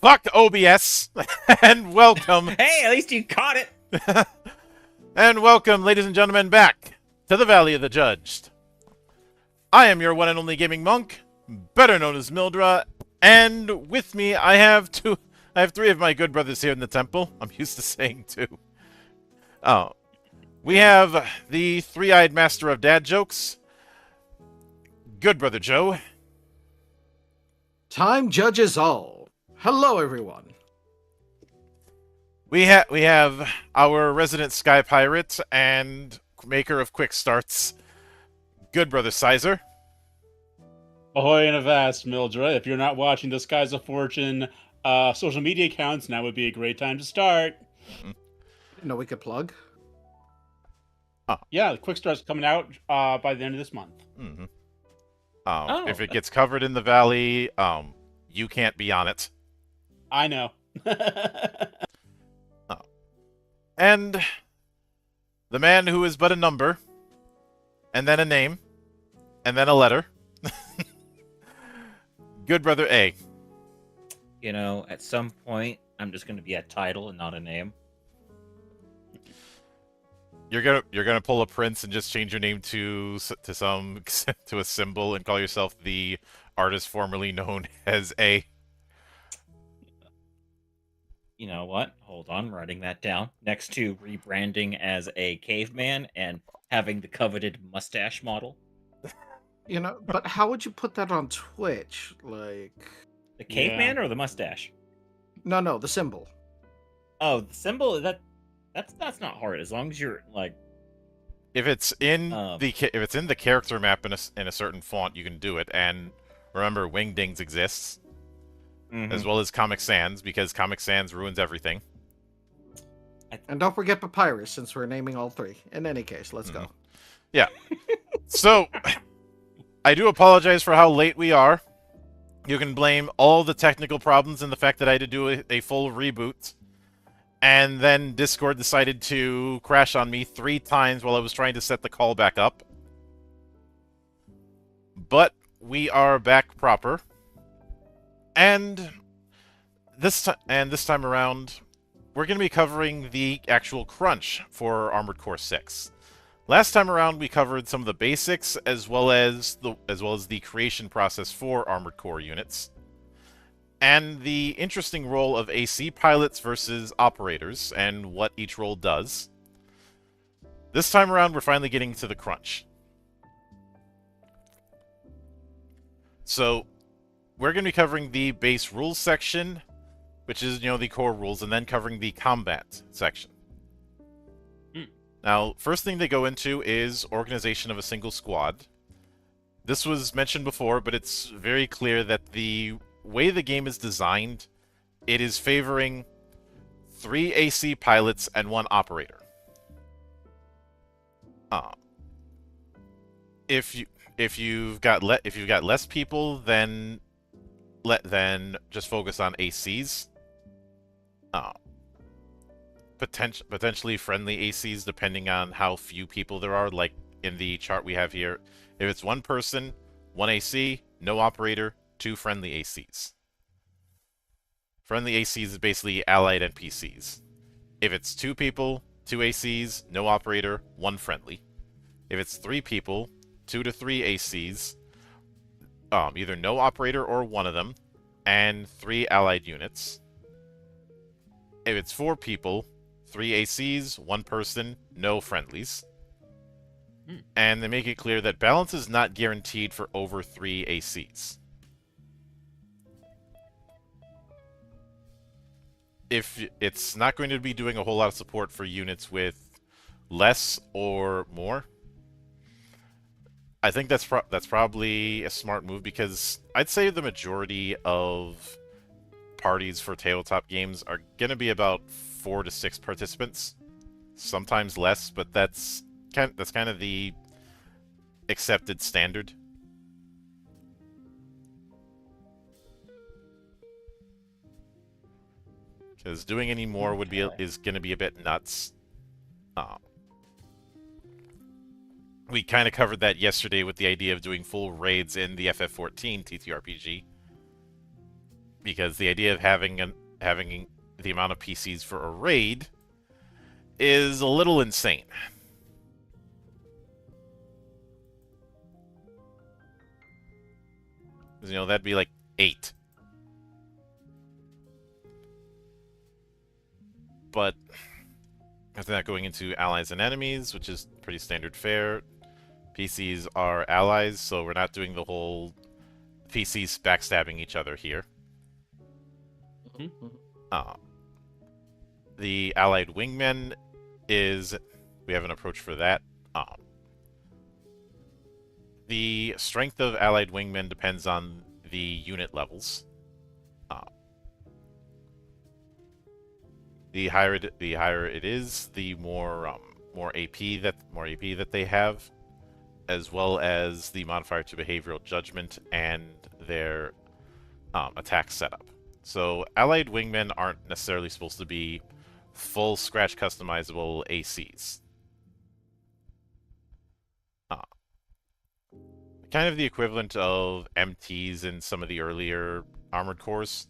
Fuck OBS, and welcome, Hey, at least you caught it! and welcome, ladies and gentlemen, back to the Valley of the Judged. I am your one and only gaming monk, better known as Mildra, and with me I have three of my good brothers here in the temple. I'm used to saying two. Oh, we have the three-eyed master of dad jokes, good brother Joe. Time judges all. Hello, everyone. We have our resident sky pirate and maker of quick starts, good brother Sizer. Ahoy and avast, Mildred. If you're not watching the Skies of Fortune social media accounts, now would be a great time to start. No, we could plug. Yeah, the quick start's coming out by the end of this month. Mm-hmm. Oh. If it gets covered in the valley, you can't be on it. I know. And the man who is but a number, and then a name, and then a letter, good brother A. You know, at some point, I'm just going to be a title and not a name. You're gonna pull a prince and just change your name to a symbol and call yourself the artist formerly known as A. You know what? Hold on, writing that down. Next to rebranding as a caveman and having the coveted mustache model. You know, but how would you put that on Twitch? Like, The caveman or the mustache? no, the symbol. Oh, the symbol, that's not hard, as long as you're, like... If it's in Um. if it's in the character map in a certain font, you can do it. And remember, Wingdings exists. As well as Comic Sans, because Comic Sans ruins everything. And don't forget Papyrus, since we're naming all three. In any case, let's go. Yeah. So, I do apologize for how late we are. You can blame all the technical problems and the fact that I had to do a full reboot. And then Discord decided to crash on me 3 times while I was trying to set the call back up. But we are back proper. And this time around, we're going to be covering the actual crunch for Armored Core 6. Last time around, we covered some of the basics as well as the creation process for Armored Core units, and the interesting role of AC pilots versus operators and what each role does. This time around, we're finally getting to the crunch. So, we're going to be covering the base rules section, which is, the core rules, and then covering the combat section. Now, first thing they go into is organization of a single squad. This was mentioned before, but it's very clear that the way the game is designed, it is favoring 3 AC pilots and 1 operator. If you've got less people, then just focus on ACs. Potentially friendly ACs, depending on how few people there are. Like in the chart we have here, if it's 1 person, 1 AC, no operator, 2 friendly ACs. Friendly ACs is basically allied NPCs. If it's 2 people, 2 ACs, no operator, 1 friendly. If it's 3 people, 2 to 3 ACs, either no operator or 1 of them, and 3 allied units. If it's 4 people, 3 ACs, 1 person, no friendlies. And they make it clear that balance is not guaranteed for over 3 ACs. If it's not going to be doing a whole lot of support for units with less or more, I think that's probably a smart move, because I'd say the majority of parties for tabletop games are going to be about 4 to 6 participants, sometimes less, but that's kind of the accepted standard. Because doing any more is going to be a bit nuts. We kind of covered that yesterday with the idea of doing full raids in the FF14 TTRPG. because the idea of having the amount of PCs for a raid is a little insane. You know, that'd be like 8. But after that, going into allies and enemies, which is pretty standard fare. PCs are allies, so we're not doing the whole PCs backstabbing each other here. Mhm. The allied wingmen is... we have an approach for that. The strength of allied wingmen depends on the unit levels. The higher it is, the more AP that they have, as well as the modifier to behavioral judgment and their attack setup. So allied wingmen aren't necessarily supposed to be full scratch customizable ACs. Kind of the equivalent of MTs in some of the earlier Armored Cores,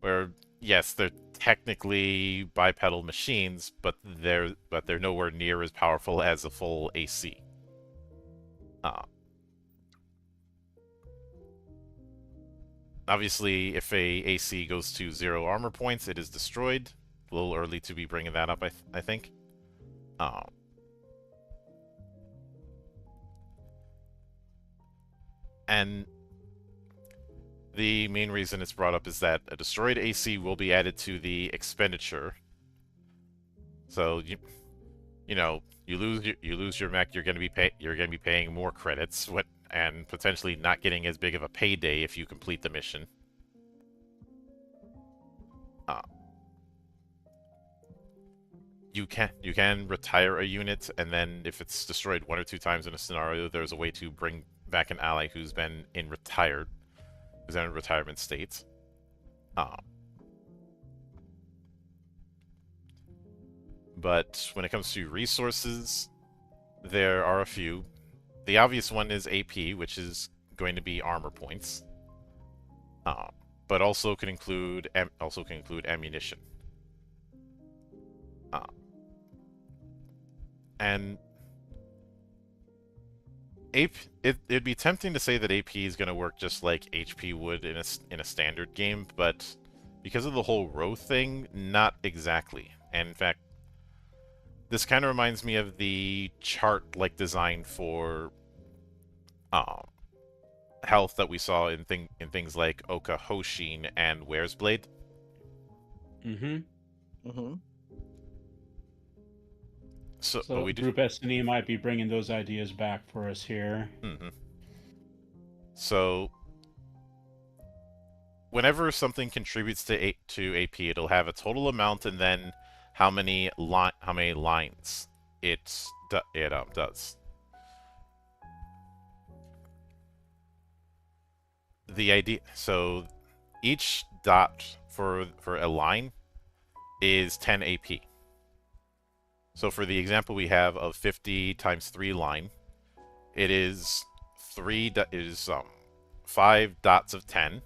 where yes, they're technically bipedal machines, but they're nowhere near as powerful as a full AC. Obviously, if a AC goes to 0 armor points, it is destroyed. A little early to be bringing that up, I think. And the main reason it's brought up is that a destroyed AC will be added to the expenditure. So you lose your mech, you're going to be paying more credits, and potentially not getting as big of a payday if you complete the mission. You can retire a unit, and then if it's destroyed 1 or 2 times in a scenario, there's a way to bring back an ally who's in retirement state. But when it comes to resources, there are a few. The obvious one is AP, which is going to be armor points, but also can include ammunition. And it'd be tempting to say that AP is going to work just like HP would in a standard game, but because of the whole row thing, not exactly. And in fact, this kind of reminds me of the chart-like design for health that we saw in things like Oka Hoshin and Ware's Blade. So we do... Group S&E might be bringing those ideas back for us here. So whenever something contributes to AP, it'll have a total amount and then how many lines it does. The idea, so each dot for a line is 10 AP. So for the example we have of 50 times 3 line, it is 5 dots of 10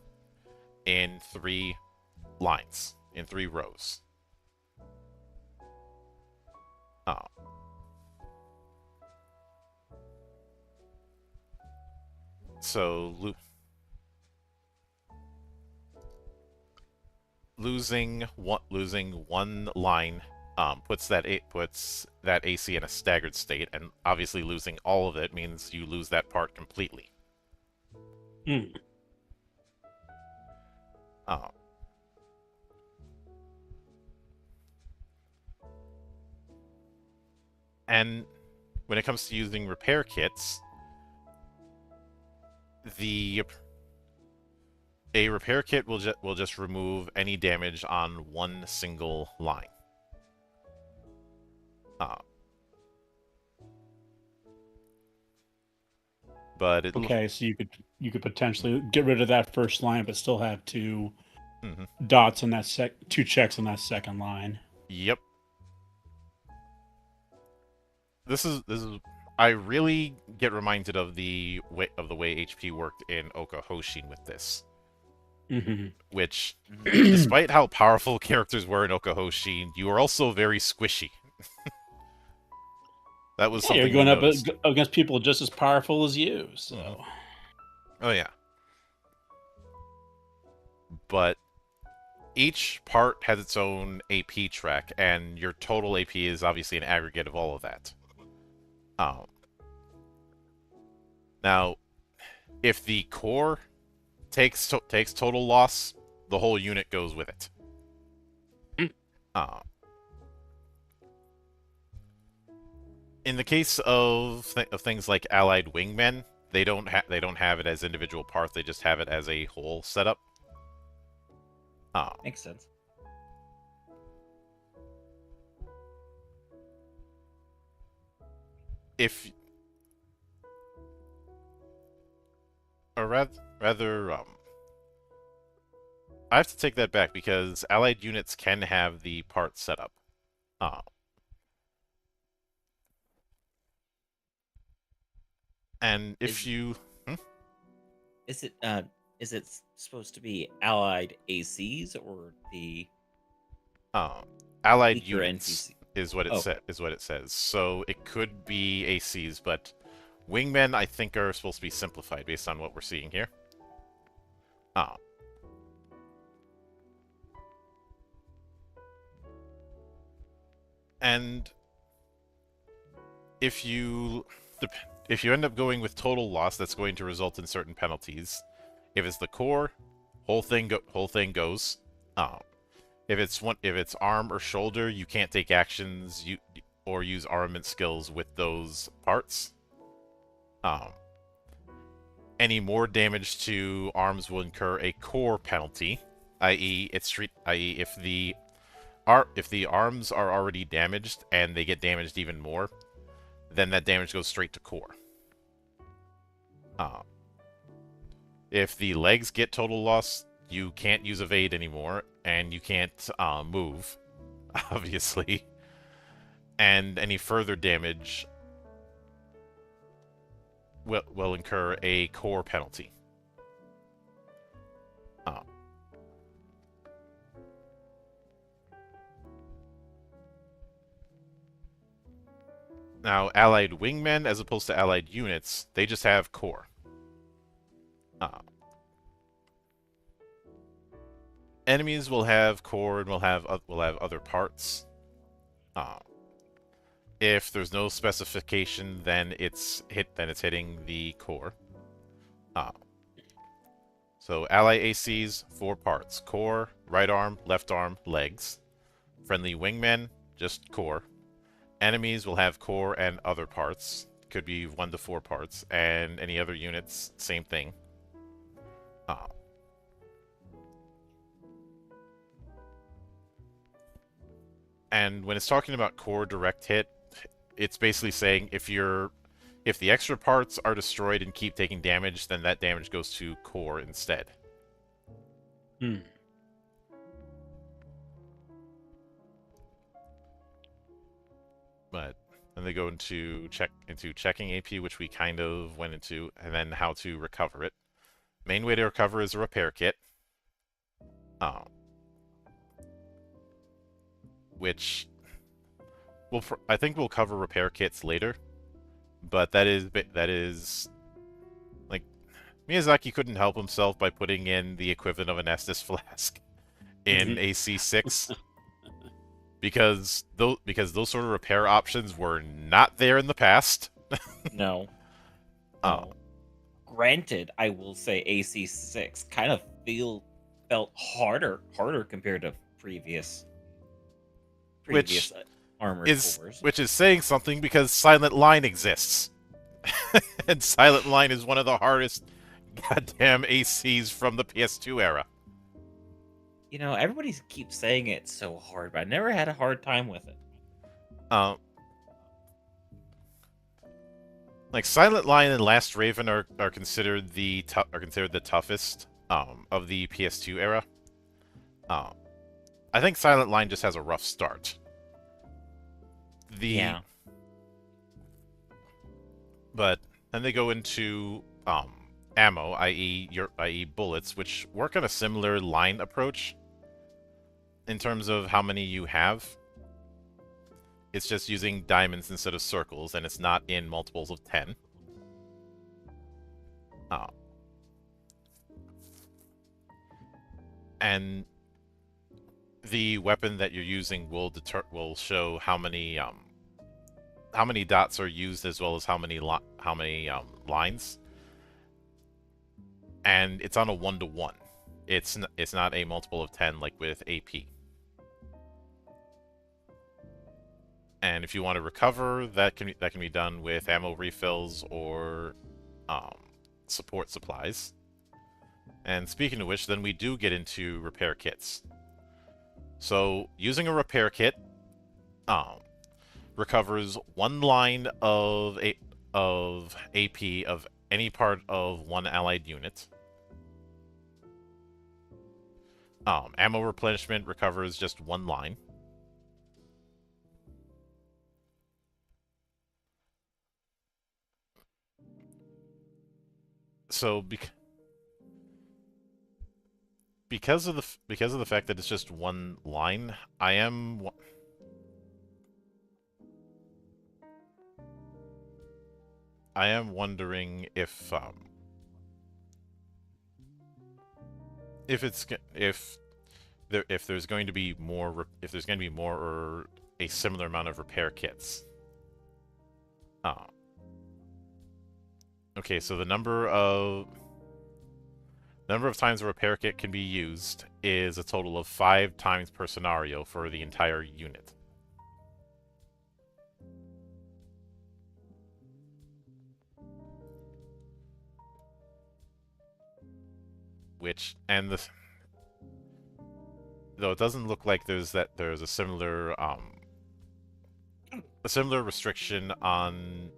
in 3 lines, in 3 rows. So losing one line puts that AC in a staggered state, and obviously losing all of it means you lose that part completely. And when it comes to using repair kits, a repair kit will just remove any damage on one single line. But okay, so you could potentially get rid of that first line, but still have 2 dots on that 2 checks on that second line. Yep. This is I really get reminded of the way HP worked in Oka Hoshin with this. which, Mhm. despite how powerful characters were in Okahoshi, you were also very squishy. That was Yeah, you're something we going up noticed. against people just as powerful as you. So, Mhm. Oh yeah. But each part has its own AP track, and your total AP is obviously an aggregate of all of that. Um, Now, if the core takes total loss, the whole unit goes with it. Mm. Uh, in the case of things like allied wingmen, they don't have it as individual parts. They just have it as a whole setup. Uh, Makes sense. if or rather, I have to take that back because allied units can have the part setup. Uh, and if Is you is it uh is it supposed to be allied ACs or the uh, allied weaker units NPC? is what it Okay. is what it says. So it could be ACs, but wingmen I think are supposed to be simplified based on what we're seeing here. Uh, and if you if you end up going with total loss, that's going to result in certain penalties. If it's the core, whole thing goes. If it's arm or shoulder, you can't take actions or use armament skills with those parts. Um, any more damage to arms will incur a core penalty, i.e., if the arms are already damaged and they get damaged even more, then that damage goes straight to core. Uh, if the legs get total loss, you can't use evade anymore, and you can't move, obviously. And any further damage will incur a core penalty. Uh, Now, allied wingmen, as opposed to allied units, they just have core. Uh, Enemies will have core and will have other parts. Uh, if there's no specification, then it's hitting the core. So ally ACs, 4 parts: core, right arm, left arm, legs. Friendly wingmen, just core. Enemies will have core and other parts. Could be 1 to 4 parts, and any other units, same thing. Uh, and when it's talking about core direct hit, it's basically saying if the extra parts are destroyed and keep taking damage, then that damage goes to core instead. Hmm. But then they go into checking AP, which we kind of went into, and then how to recover it. Main way to recover is a repair kit, uh, which I think we'll cover repair kits later. But that is like Miyazaki couldn't help himself by putting in the equivalent of an Estus flask in AC6 because those sort of repair options were not there in the past. No. Uh, No. Granted, I will say AC6 kind of felt harder compared to previous which armored cores. which is saying something because Silent Line exists. And Silent Line is one of the hardest goddamn ACs from the PS2 era. You know, everybody keeps saying it's so hard, but I never had a hard time with it. Like Silent Line and Last Raven are considered the toughest of the PS2 era. I think Silent Line just has a rough start. Yeah. But then they go into ammo, i.e. bullets, which work on a similar line approach in terms of how many you have. It's just using diamonds instead of circles, and it's not in multiples of 10. And the weapon that you're using will show how many dots are used, as well as how many lines. And it's on a 1-to-1. It's not a multiple of 10 like with AP. And if you want to recover, that can be done with ammo refills or support supplies. And speaking of which, then we do get into repair kits. So using a repair kit recovers 1 line of AP of any part of 1 allied unit. Ammo replenishment recovers just 1 line. So because of the fact that it's just 1 line, I am wondering if there's going to be more or a similar amount of repair kits. Okay, so the number of times a repair kit can be used is a total of 5 times per scenario for the entire unit. Though it doesn't look like there's a similar restriction on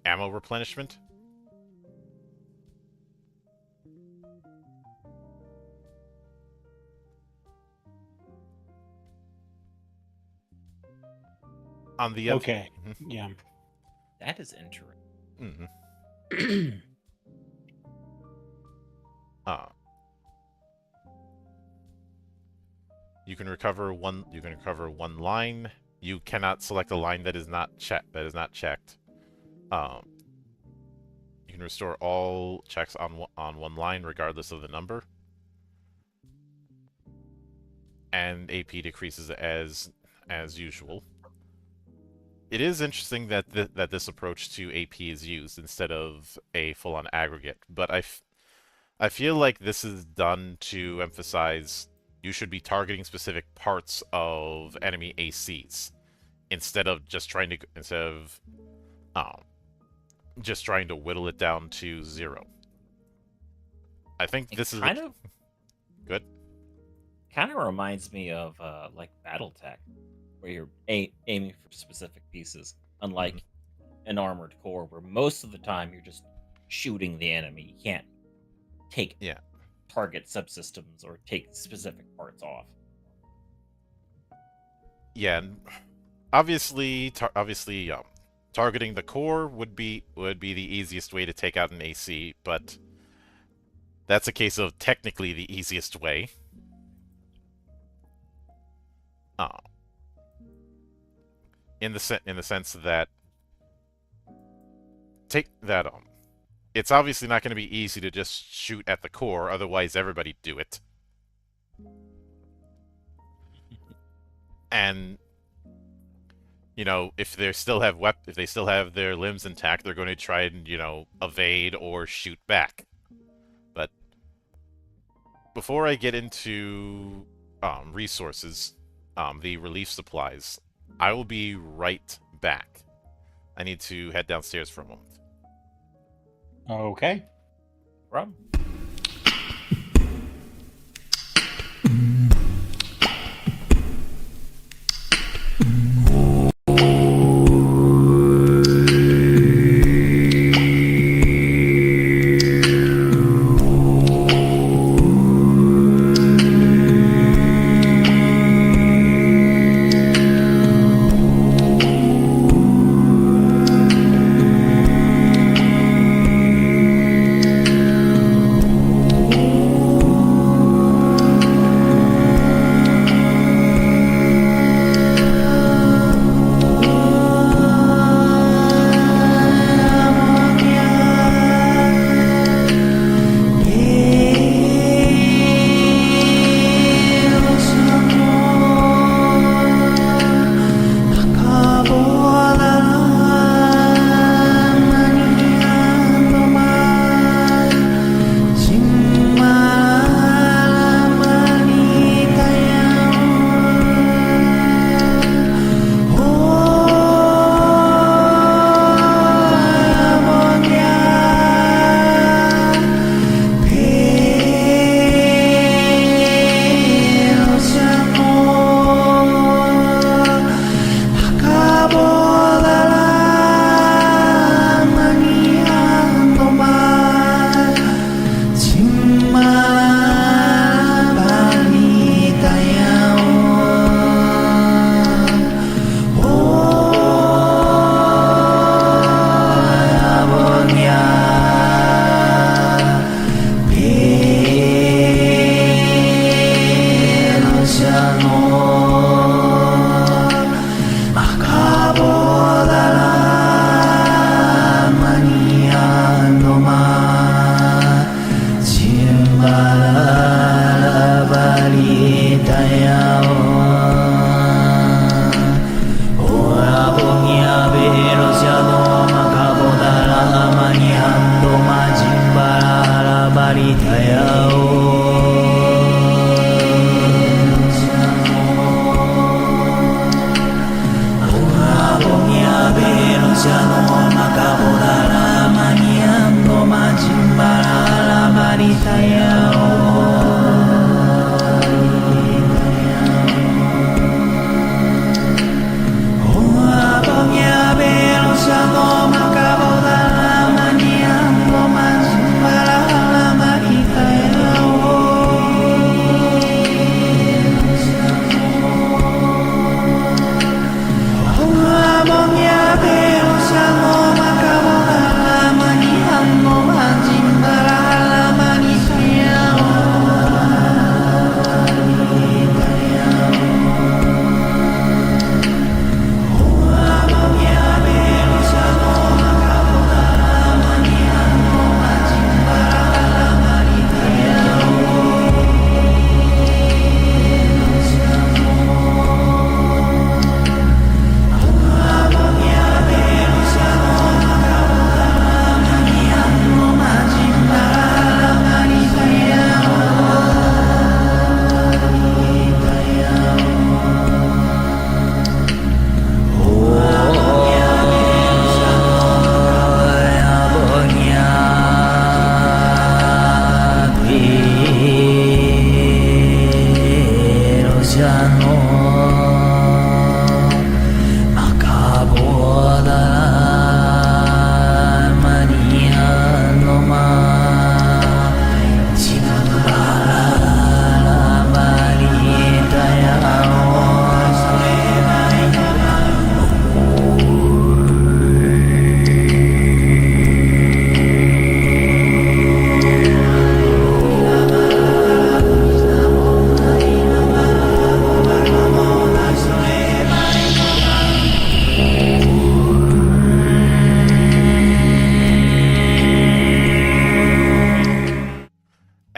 ammo replenishment. On the other... Okay. Yeah. That is interesting. Mm-hmm. You can recover one line. You cannot select a line that is not checked. You can restore all checks on 1 line, regardless of the number. And AP decreases as usual. It is interesting that this approach to AP is used instead of a full-on aggregate, but I feel like this is done to emphasize you should be targeting specific parts of enemy ACs instead of just trying to whittle it down to 0. I think this is kind of good. Kind of reminds me of like BattleTech, where you're aiming for specific pieces, unlike an Armored Core, where most of the time you're just shooting the enemy. You can't take target subsystems or take specific parts off. Yeah, and obviously, targeting the core would be the easiest way to take out an AC, but that's a case of technically the easiest way. In the sense that it's obviously not going to be easy to just shoot at the core, otherwise everybody'd do it. And if they still have their limbs intact, they're going to try and evade or shoot back. But before I get into resources, the relief supplies, I will be right back. I need to head downstairs for a moment. Okay. Rob?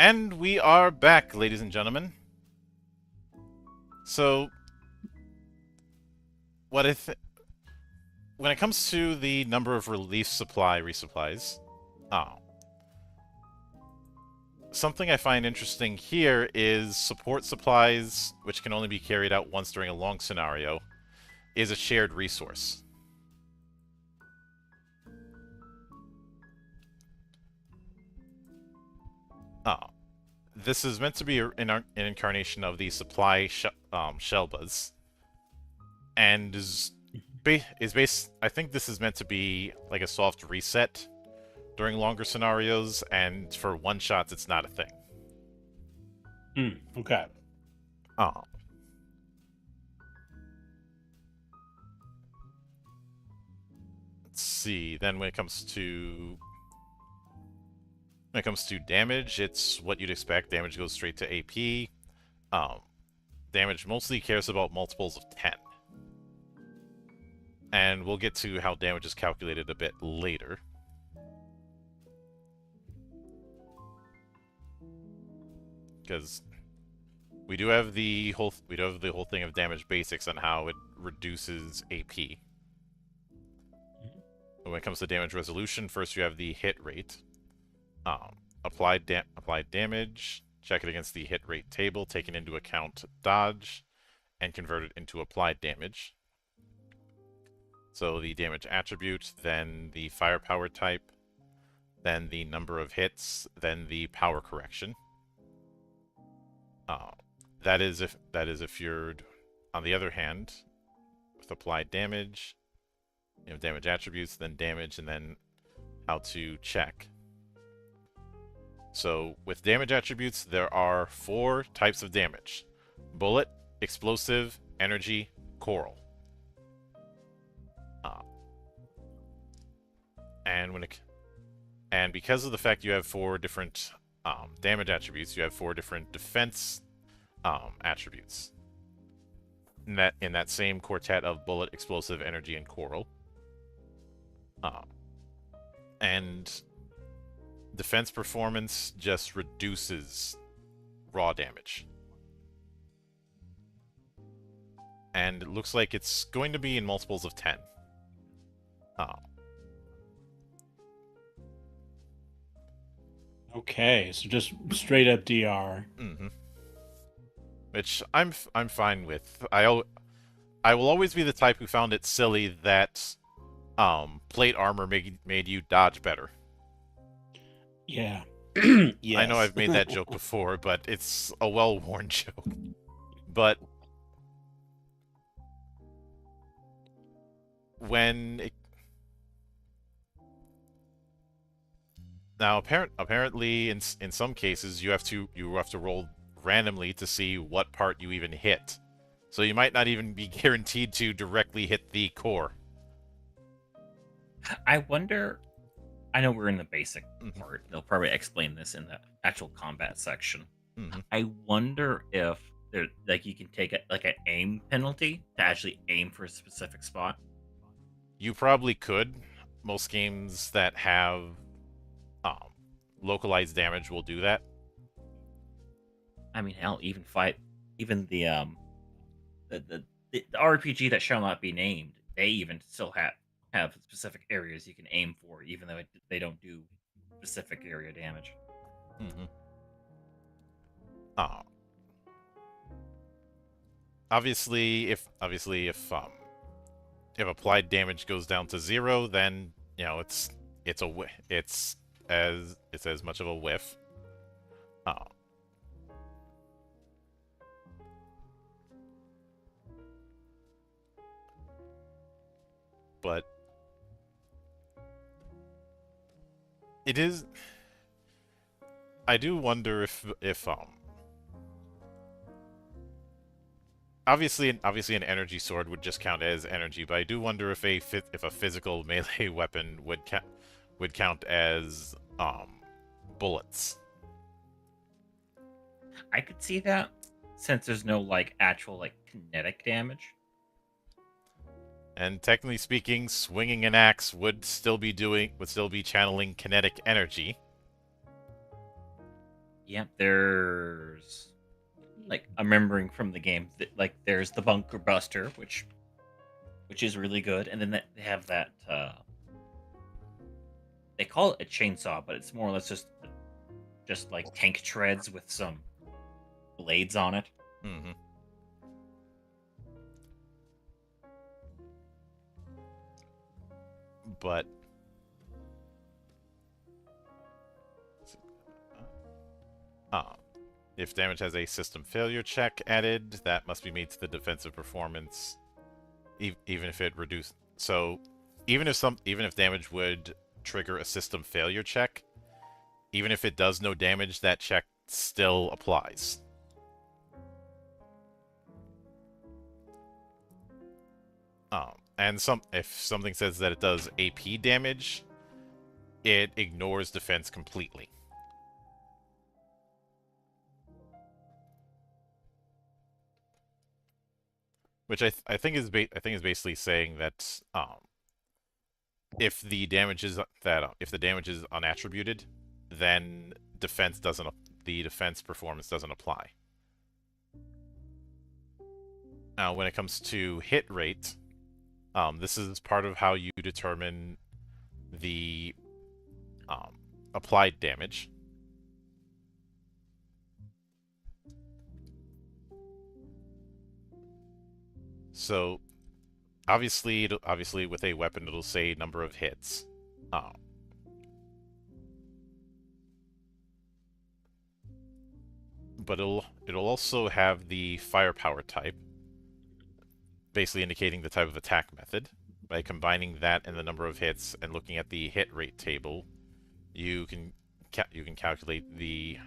And we are back, ladies and gentlemen. So, when it comes to the number of relief resupplies, something I find interesting here is support supplies, which can only be carried out once during a long scenario, is a shared resource. This is meant to be an incarnation of the supply Shelbas, and is based. I think this is meant to be like a soft reset during longer scenarios, and for one shots, it's not a thing. Okay. Let's see. Then when it comes to damage, it's what you'd expect. Damage goes straight to AP. Damage mostly cares about multiples of 10. And we'll get to how damage is calculated a bit later. Because we do have the whole thing of damage basics on how it reduces AP. When it comes to damage resolution, first you have the hit rate. Applied damage, check it against the hit rate table, taking into account dodge, and convert it into applied damage. So the damage attribute, then the firepower type, then the number of hits, then the power correction. That is if you're, on the other hand, with applied damage, you know, damage attributes, then damage, and then how to check. So, with damage attributes, there are 4 types of damage: bullet, explosive, energy, coral. And because of the fact you have 4 different damage attributes, you have 4 different defense attributes. In that same quartet of bullet, explosive, energy, and coral. And defense performance just reduces raw damage. And it looks like it's going to be in multiples of 10. Okay, so just straight up DR. Which I'm fine with. I will always be the type who found it silly that plate armor made you dodge better. Yeah. I know Yes. I've made that joke before, but it's a well-worn joke. But when it... Now, apparently, in some cases, you have to roll randomly to see what part you even hit. So you might not even be guaranteed to directly hit the core. I wonder. I know we're in the basic Mhm. part. They'll probably explain this in the actual combat section. Mhm. I wonder if there, like, you can take like an aim penalty to actually aim for a specific spot. You probably could. Most games that have um, localized damage will do that. I mean, hell, even the RPG that shall not be named, they even still have specific areas you can aim for, even though they don't do specific area damage. Mm-hmm. Obviously, if applied damage goes down to 0, then it's as much of a whiff. Uh, but it is. I do wonder if obviously an energy sword would just count as energy, but I do wonder if a physical melee weapon would count as bullets. I could see that, since there's no like actual like kinetic damage. And technically speaking, swinging an axe would still be channeling kinetic energy. Yep, there's like I'm remembering from the game that like there's the bunker buster, which is really good, and then they have that they call it a chainsaw, but it's more or less just like tank treads with some blades on it. Mm-hmm. But if damage has a system failure check added, that must be made to the defensive performance, even if it reduced. So, even if damage would trigger a system failure check, even if it does no damage, that check still applies. And if something says that it does AP damage, it ignores defense completely. Which I think is basically saying that if the damage is unattributed, then the defense performance doesn't apply. Now, when it comes to hit rate, this is part of how you determine the applied damage. So, obviously with a weapon, it'll say number of hits. But it'll also have the firepower type, basically indicating the type of attack method. By combining that and the number of hits and looking at the hit rate table, you can calculate the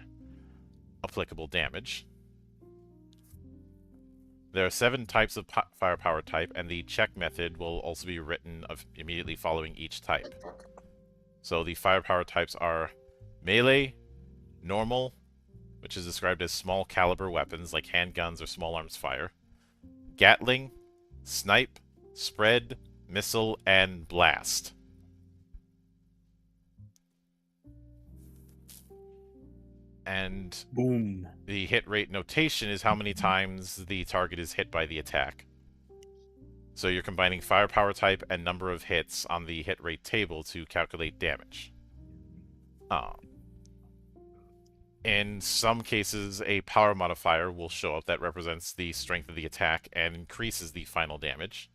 applicable damage. There are 7 types of firepower type, and the check method will also be written immediately following each type. So the firepower types are melee, normal, which is described as small caliber weapons like handguns or small arms fire, Gatling, snipe, spread, missile, and blast. And Boom. the hit rate notation is how many times the target is hit by the attack. So you're combining firepower type and number of hits on the hit rate table to calculate damage. In some cases, a power modifier will show up that represents the strength of the attack and increases the final damage.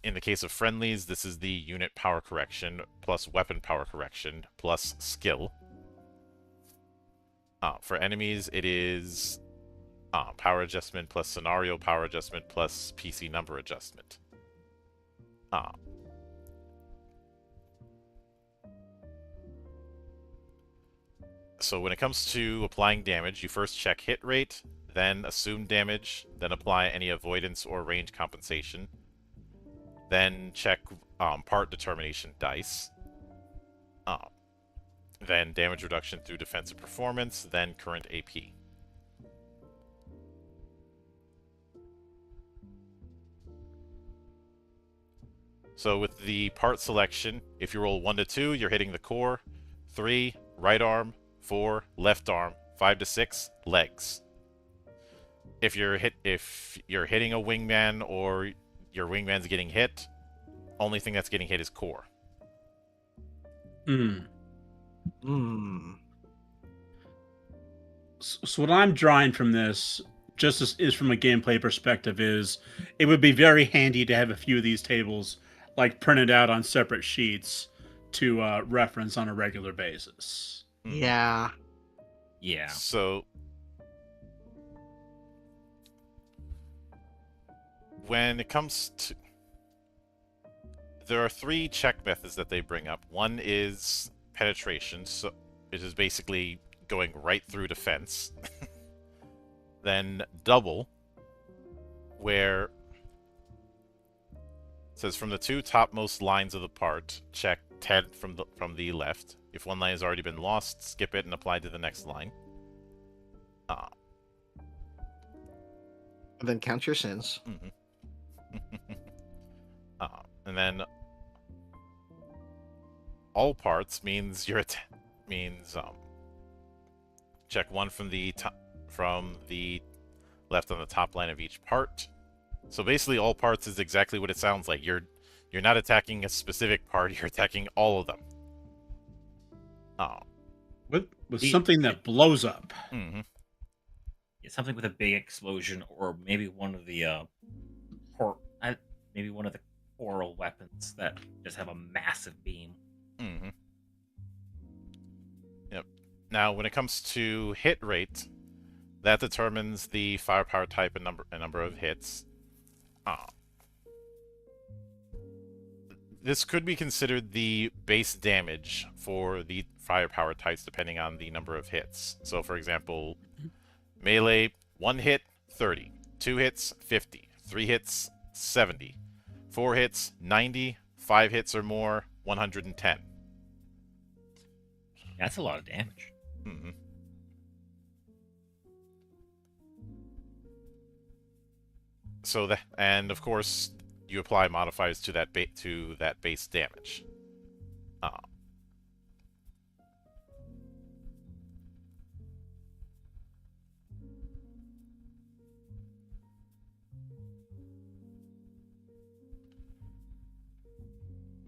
In the case of friendlies, this is the unit power correction plus weapon power correction plus skill. For enemies, it is power adjustment plus scenario power adjustment plus PC number adjustment. So when it comes to applying damage, you first check hit rate, then assume damage, then apply any avoidance or range compensation, then check part determination dice, then damage reduction through defensive performance, then current AP. So with the part selection, if you roll 1 to 2, you're hitting the core, 3, right arm, 4, left arm, 5 to 6, legs. If you're hitting a wingman or your wingman's getting hit, only thing that's getting hit is core. So what I'm drawing from this, just is from a gameplay perspective, is it would be very handy to have a few of these tables like printed out on separate sheets to reference on a regular basis. Yeah. Yeah. So when it comes to, there are 3 check methods that they bring up. One is penetration, so it is basically going right through defense. Then double, where it says from the 2 topmost lines of the part, check 10 from the left. If one line has already been lost, skip it and apply to the next line. And then count your sins. And then all parts means check 1 from the left on the top line of each part. So basically, all parts is exactly what it sounds like. You're not attacking a specific part; you're attacking all of them. With something that blows up. Mm-hmm. Yeah, something with a big explosion, or maybe one of the maybe one of the oral weapons that just have a massive beam. Mm-hmm. Yep. Now, when it comes to hit rate, that determines the firepower type and number of hits. This could be considered the base damage for the firepower types, depending on the number of hits. So, for example, melee, 1 hit, 30. 2 hits, 50. 3 hits, 70. 4 hits, 90. 5 hits or more, 110. That's a lot of damage. Mm-hmm. So that, and of course, you apply modifiers to that base damage.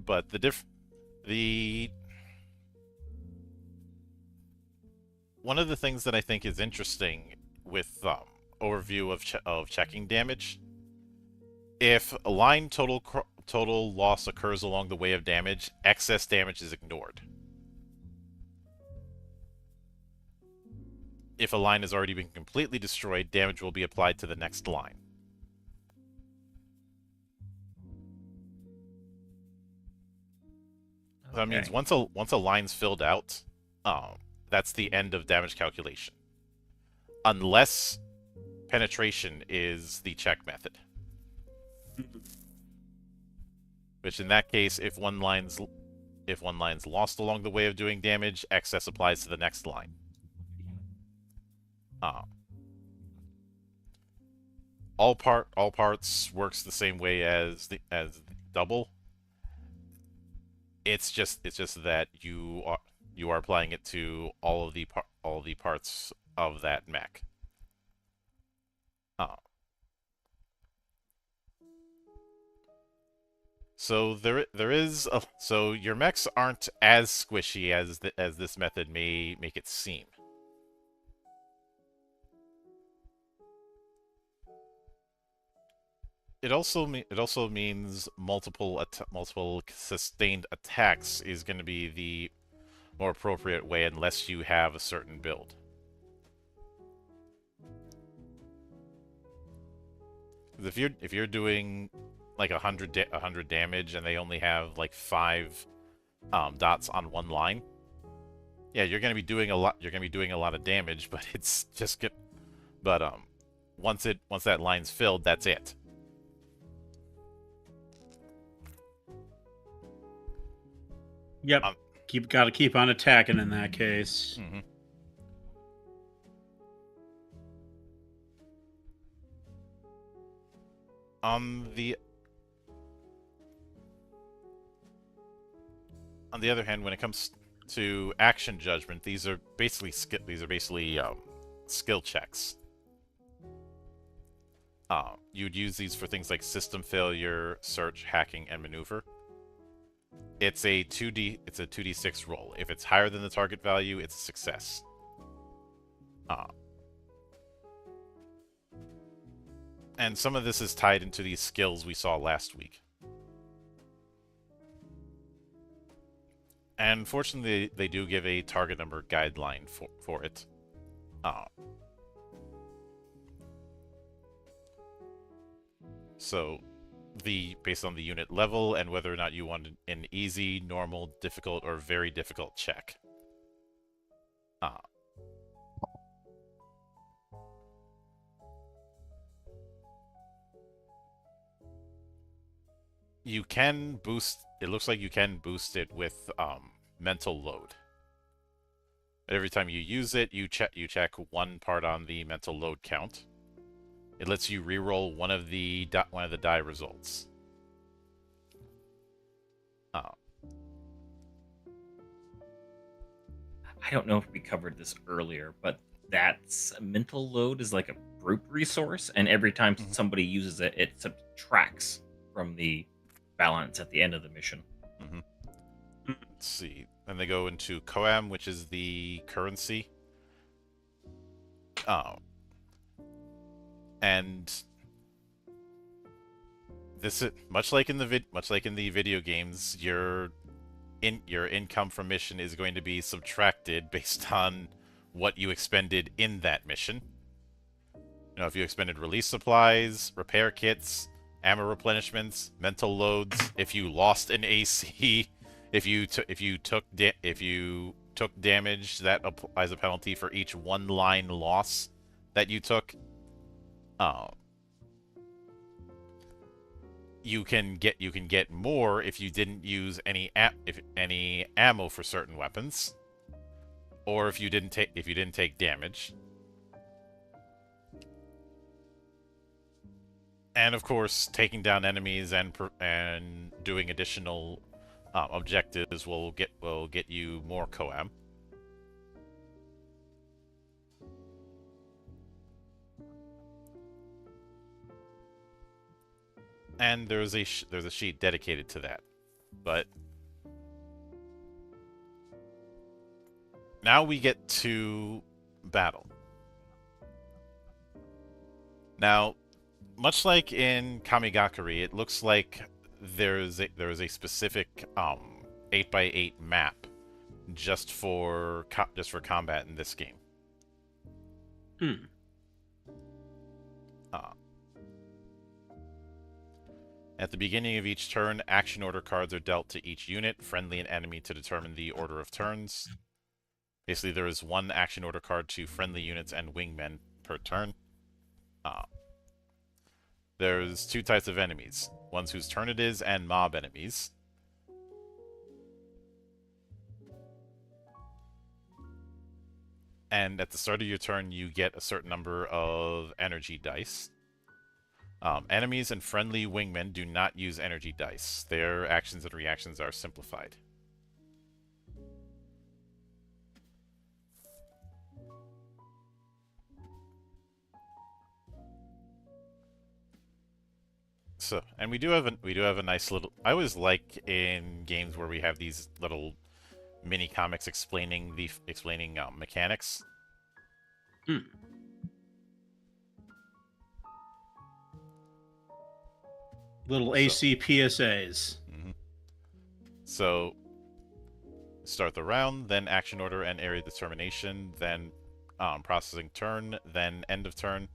But one of the things that I think is interesting with overview of checking damage, if a line total loss occurs along the way of damage, excess damage is ignored. If a line has already been completely destroyed, damage will be applied to the next line. So that means once a line's filled out, that's the end of damage calculation. Unless penetration is the check method. Which in that case, if one line's lost along the way of doing damage, excess applies to the next line. All parts works the same way as double. It's just that you are applying it to all of the parts of that mech. So so your mechs aren't as squishy as this method may make it seem. it also means multiple sustained attacks is going to be the more appropriate way unless you have a certain build. If you're doing like 100 damage and they only have like 5 dots on one line, yeah, you're going to be doing a lot. You're going to be doing a lot of damage, but it's just get. But once that line's filled, that's it. Yep. Um, Gotta keep on attacking in that case. mhm. On the other hand, when it comes to action judgment, these are basically skill checks. You'd use these for things like system failure, search, hacking, and maneuver. It's a 2d6 roll. If it's higher than the target value, it's a success. And some of this is tied into these skills we saw last week. And fortunately, they do give a target number guideline for it. So, based on the unit level and whether or not you want an easy, normal, difficult, or very difficult check. You can boost. It looks like you can boost it with mental load. Every time you use it, you check one part on the mental load count. It lets you reroll one of the die results. I don't know if we covered this earlier, but that's mental load is like a group resource, and every time somebody uses it, it subtracts from the balance at the end of the mission. Let's see. Then they go into Koam, which is the currency. And this is much like in the video games, your income from mission is going to be subtracted based on what you expended in that mission. You know, if you expended release supplies, repair kits, ammo replenishments, mental loads, if you lost an AC, if you took damage, that applies a penalty for each one line loss that you took. You can get more if you didn't use any ammo for certain weapons, or if you didn't take damage. And of course, taking down enemies and doing additional objectives will get you more Koam. And there's a sheet dedicated to that. But now we get to battle. Now, much like in Kamigakuri, it looks like there is a specific 8x8 map just for combat in this game. At the beginning of each turn, action order cards are dealt to each unit, friendly and enemy, to determine the order of turns. Basically, there is one action order card to friendly units and wingmen per turn. There's two types of enemies. Ones whose turn it is, and mob enemies. And at the start of your turn, you get a certain number of energy dice. Enemies and friendly wingmen do not use energy dice. Their actions and reactions are simplified. So, and we do have a nice little. I always like in games where we have these little mini comics explaining mechanics. Little AC PSAs. Mhm. So, start the round, then action order and area determination, then processing turn, then end of turn.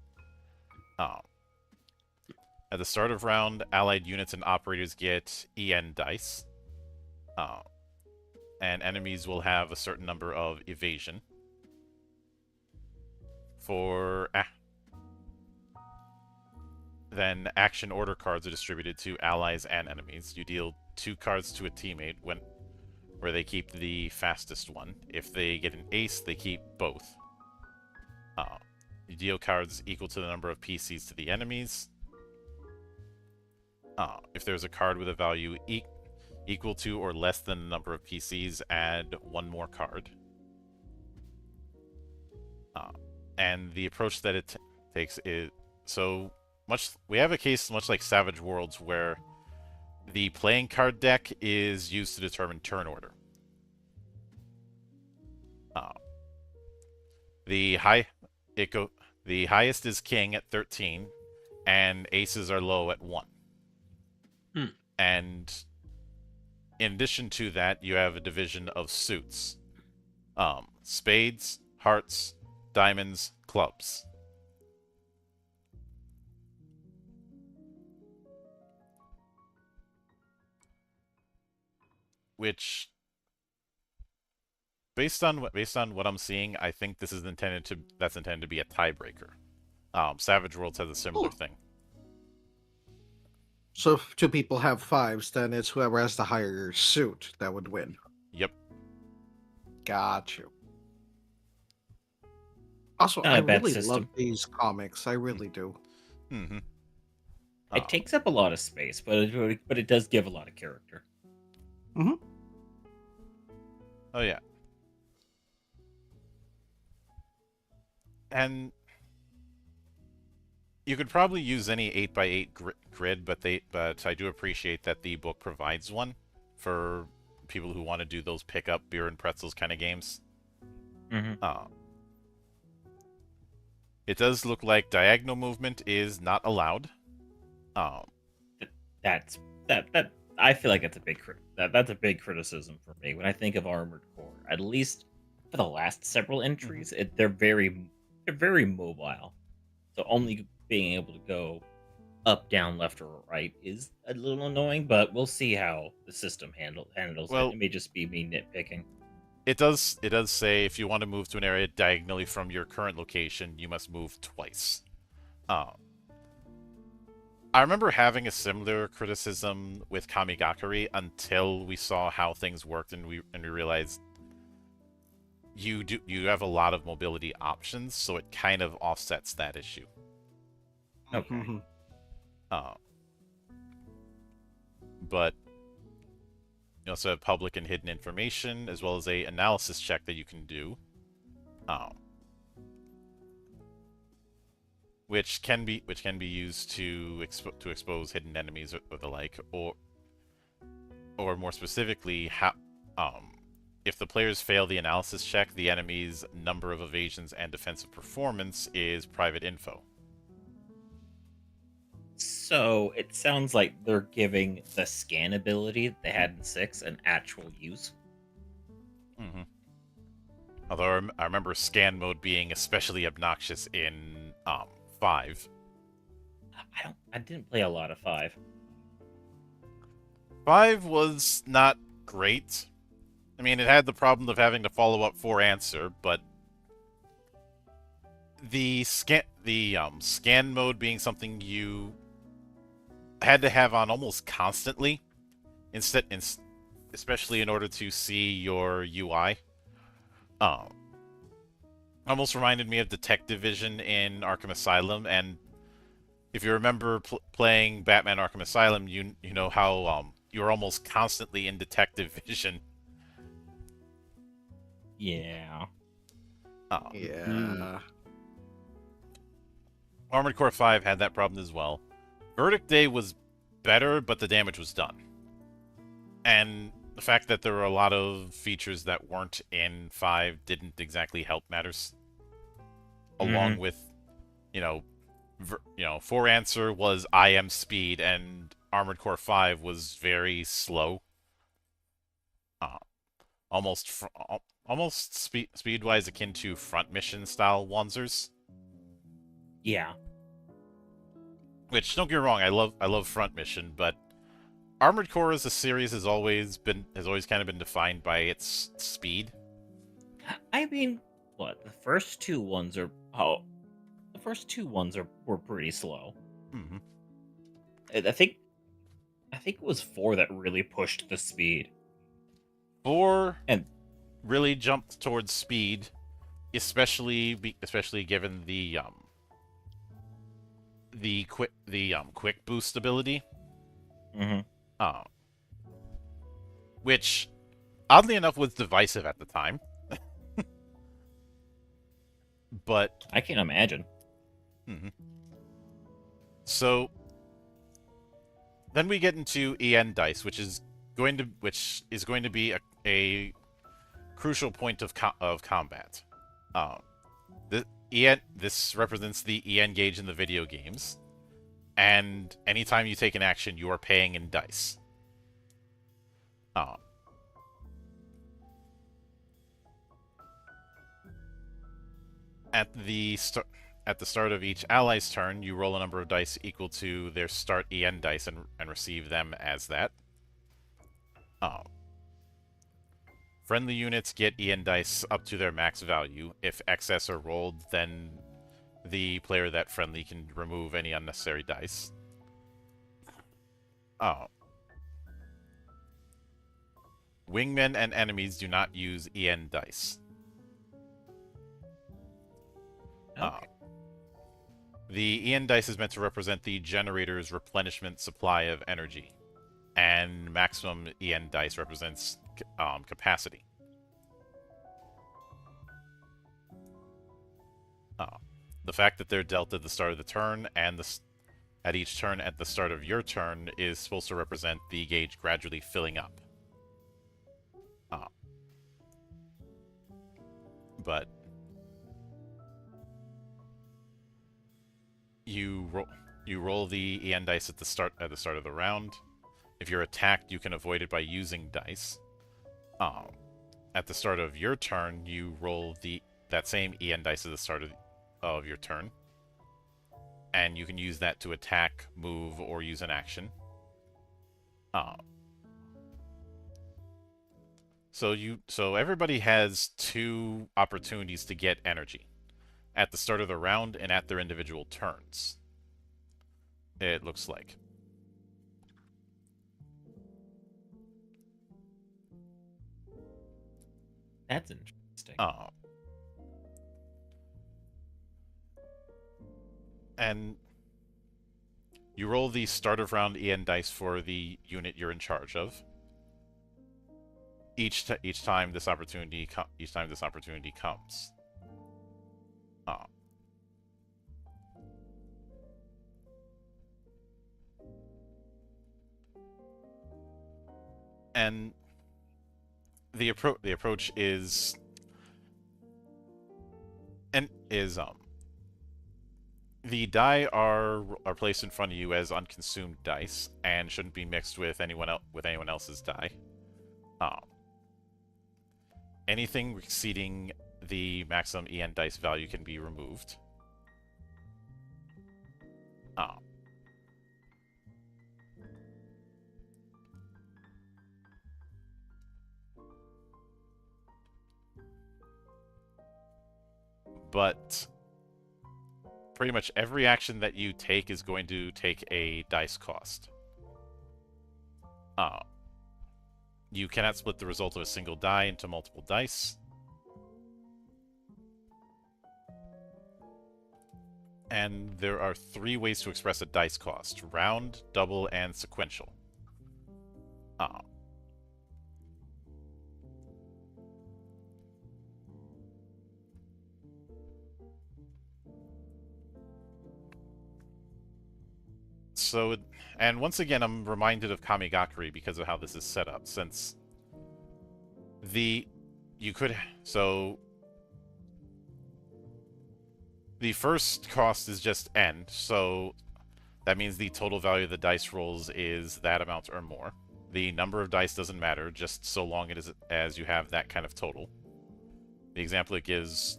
Um, at the start of round, allied units and operators get EN dice. And enemies will have a certain number of evasion. Then action order cards are distributed to allies and enemies. You deal 2 cards to a teammate where they keep the fastest one. If they get an ace, they keep both. You deal cards equal to the number of PCs to the enemies. If there's a card with a value equal to or less than the number of PCs, add 1 more card. And the approach that it takes is we have a case much like Savage Worlds where the playing card deck is used to determine turn order. The highest is king at 13, and aces are low at 1. And in addition to that, you have a division of suits: spades, hearts, diamonds, clubs. Which, based on what I'm seeing, I think this is intended to be a tiebreaker. Savage Worlds has a similar thing. So if 2 people have 5s, then it's whoever has the higher suit that would win. Yep. Got you. Also, Not I a bad really system. love these comics. I really do. Mm-hmm. It takes up a lot of space, but it does give a lot of character. Mm-hmm. Oh yeah. And you could probably use any 8x8 grid, but I do appreciate that the book provides one for people who want to do those pick up beer and pretzels kind of games. Mm-hmm. It does look like diagonal movement is not allowed. That I feel like that's a big criticism for me when I think of Armored Core. At least for the last several entries, they're very mobile. So only being able to go up, down, left, or right is a little annoying. But we'll see how the system handles Well, it. It may just be me nitpicking. It does say if you want to move to an area diagonally from your current location, you must move twice. I remember having a similar criticism with Kamigakari until we saw how things worked and we realized you have a lot of mobility options, so it kind of offsets that issue. Okay. Mm-hmm. But you also have public and hidden information, as well as a analysis check that you can do, which can be used to expose hidden enemies or the like, or more specifically, if the players fail the analysis check, the enemy's number of evasions and defensive performance is private info. So it sounds like they're giving the scan ability they had in 6 an actual use. Mm-hmm. Although I remember scan mode being especially obnoxious in 5. I didn't play a lot of 5. 5 was not great. I mean, it had the problem of having to follow up for answer, but the scan mode being something you had to have on almost constantly, especially in order to see your UI. Almost reminded me of Detective Vision in Arkham Asylum, and if you remember playing Batman Arkham Asylum, you know how you're almost constantly in Detective Vision. Yeah. Yeah. Armored Core 5 had that problem as well. Verdict Day was better, but the damage was done. And the fact that there were a lot of features that weren't in 5 didn't exactly help matters. Along with, for answer was I am speed, and Armored Core 5 was very slow. Uh, almost speed-wise akin to front mission style Wanzers. Yeah. Which, don't get me wrong, I love front mission, but Armored Core as a series has always kind of been defined by its speed. I mean, what the first two ones were pretty slow. Mm-hmm. I think it was 4 that really pushed the speed. 4 And really jumped towards speed, especially given the quick boost ability. mm-hmm. Which oddly enough was divisive at the time. But I can't imagine. mm-hmm. So then we get into EN dice, which is going to be a crucial point of combat. This represents the EN gauge in the video games, and anytime you take an action, you are paying in dice. At the start of each ally's turn, you roll a number of dice equal to their start EN dice and receive them as that. Friendly units get EN dice up to their max value. If excess are rolled, then the player that friendly can remove any unnecessary dice. Wingmen and enemies do not use EN dice. Okay. The EN dice is meant to represent the generator's replenishment supply of energy, and maximum EN dice represents capacity. The fact that they're dealt at the start of the turn and at each turn at the start of your turn is supposed to represent the gauge gradually filling up. But you roll the EN dice at the start of the round. If you're attacked, you can avoid it by using dice. At the start of your turn, you roll that same EN dice at the start of your turn, and you can use that to attack, move, or use an action. So everybody has 2 opportunities to get energy at the start of the round and at their individual turns. It looks like. That's interesting. And you roll the start of round EN dice for the unit you're in charge of. Each time this opportunity comes. And the approach is the die are placed in front of you as unconsumed dice and shouldn't be mixed with anyone else's die. Anything exceeding the maximum EN dice value can be removed. But pretty much every action that you take is going to take a dice cost. You cannot split the result of a single die into multiple dice. And there are 3 ways to express a dice cost: round, double, and sequential. And once again, I'm reminded of Kamigakuri because of how this is set up, since the first cost is just N, so That means the total value of the dice rolls is that amount or more. The number of dice doesn't matter, just so long as you have that kind of total. The example it gives: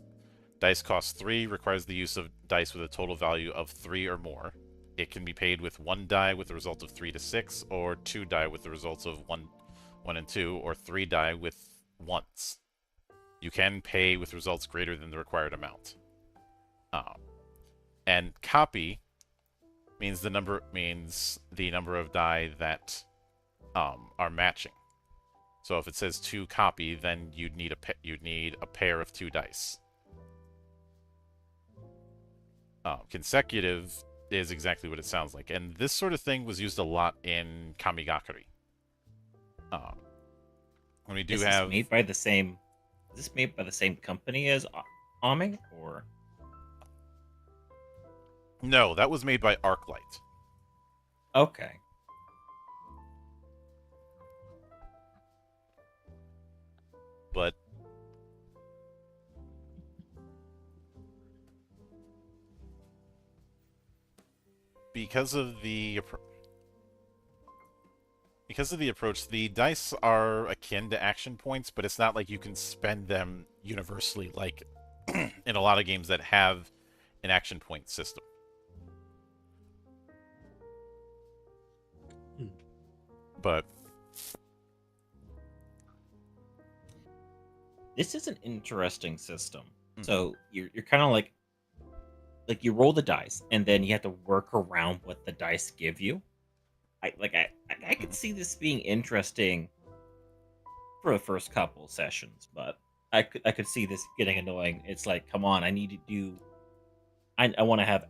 dice cost 3, requires the use of dice with a total value of 3 or more. It can be paid with 1 die with the result of 3 to 6, or 2 die with the results of 1 and 2, or 3 die with 1s. You can pay with results greater than the required amount. And copy means the number of die that are matching. So if it says 2 copy, then you'd need a pair of 2 dice. Consecutive is exactly what it sounds like, and this sort of thing was used a lot in Kamigakari. When we do have Made by the same. Is this made by the same company as Ami, or? No, that was made by Arclight. Okay. But because of the approach, the dice are akin to action points, but it's not like you can spend them universally like in a lot of games that have an action point system. But This is an interesting system. So you're kind of like you roll the dice, and then you have to work around what the dice give you. I could see this being interesting for the first couple sessions, but I could see this getting annoying. It's like, come on, I need to do. I want to have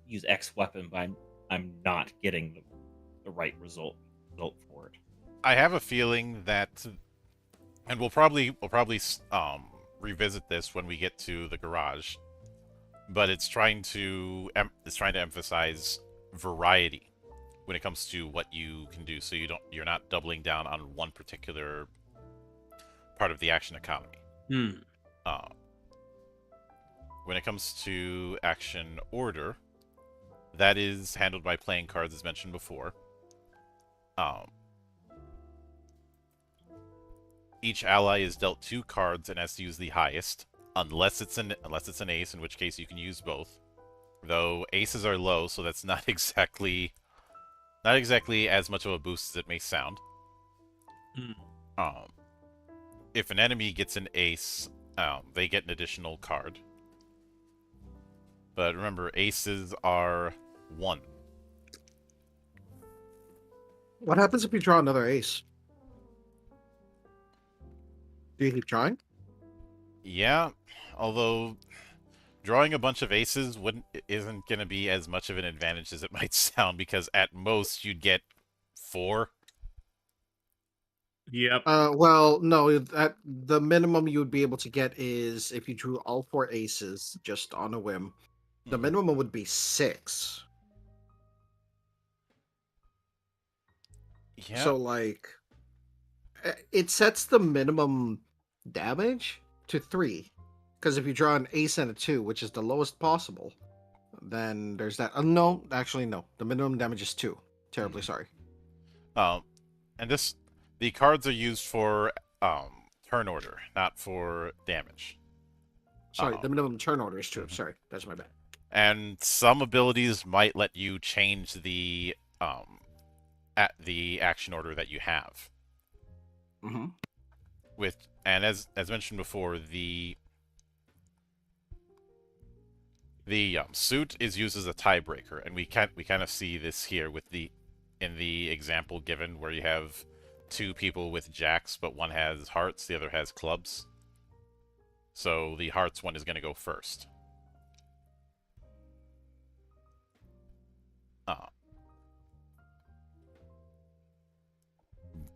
use X weapon, but I'm not getting the right result for it. I have a feeling that, and we'll probably revisit this when we get to the garage, but it's trying to emphasize variety when it comes to what you can do, so you're not doubling down on one particular part of the action economy. When it comes to action order, that is handled by playing cards, as mentioned before. Each ally is dealt 2 cards and has to use the highest, unless it's an ace, in which case you can use both. Though aces are low, so that's not exactly as much of a boost as it may sound. If an enemy gets an ace, they get an additional card. But remember, aces are 1. What happens if you draw another ace? Do you keep trying? Yeah, although drawing a bunch of aces isn't going to be as much of an advantage as it might sound, because at most you'd get 4. Yep. Well, no. The minimum you would be able to get is if you drew all 4 aces just on a whim. The minimum would be 6. Yeah. So it sets the minimum damage to 3, because if you draw an ace and a 2, which is the lowest possible, then there's that. No, actually no. The minimum damage is 2. Terribly sorry. And the cards are used for turn order, not for damage. Sorry, the minimum turn order is 2. Sorry, that's my bad. And some abilities might let you change the action order that you have. And as mentioned before, the suit is used as a tiebreaker, and we kind of see this here in the example given, where you have 2 people with jacks, but one has hearts, the other has clubs. So the hearts one is going to go first.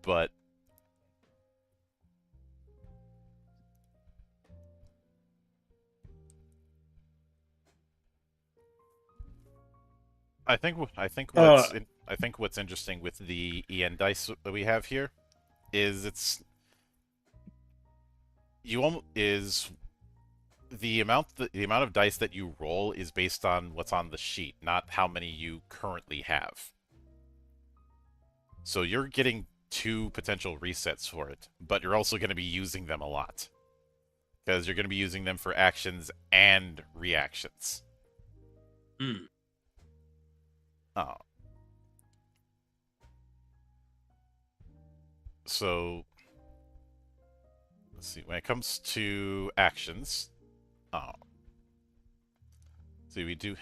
But I think what's interesting with the EN dice that we have here is the amount of dice that you roll is based on what's on the sheet, not how many you currently have. So you're getting 2 potential resets for it, but you're also going to be using them a lot. Because you're going to be using them for actions and reactions. Hmm. Oh. So, let's see. When it comes to actions, see, we do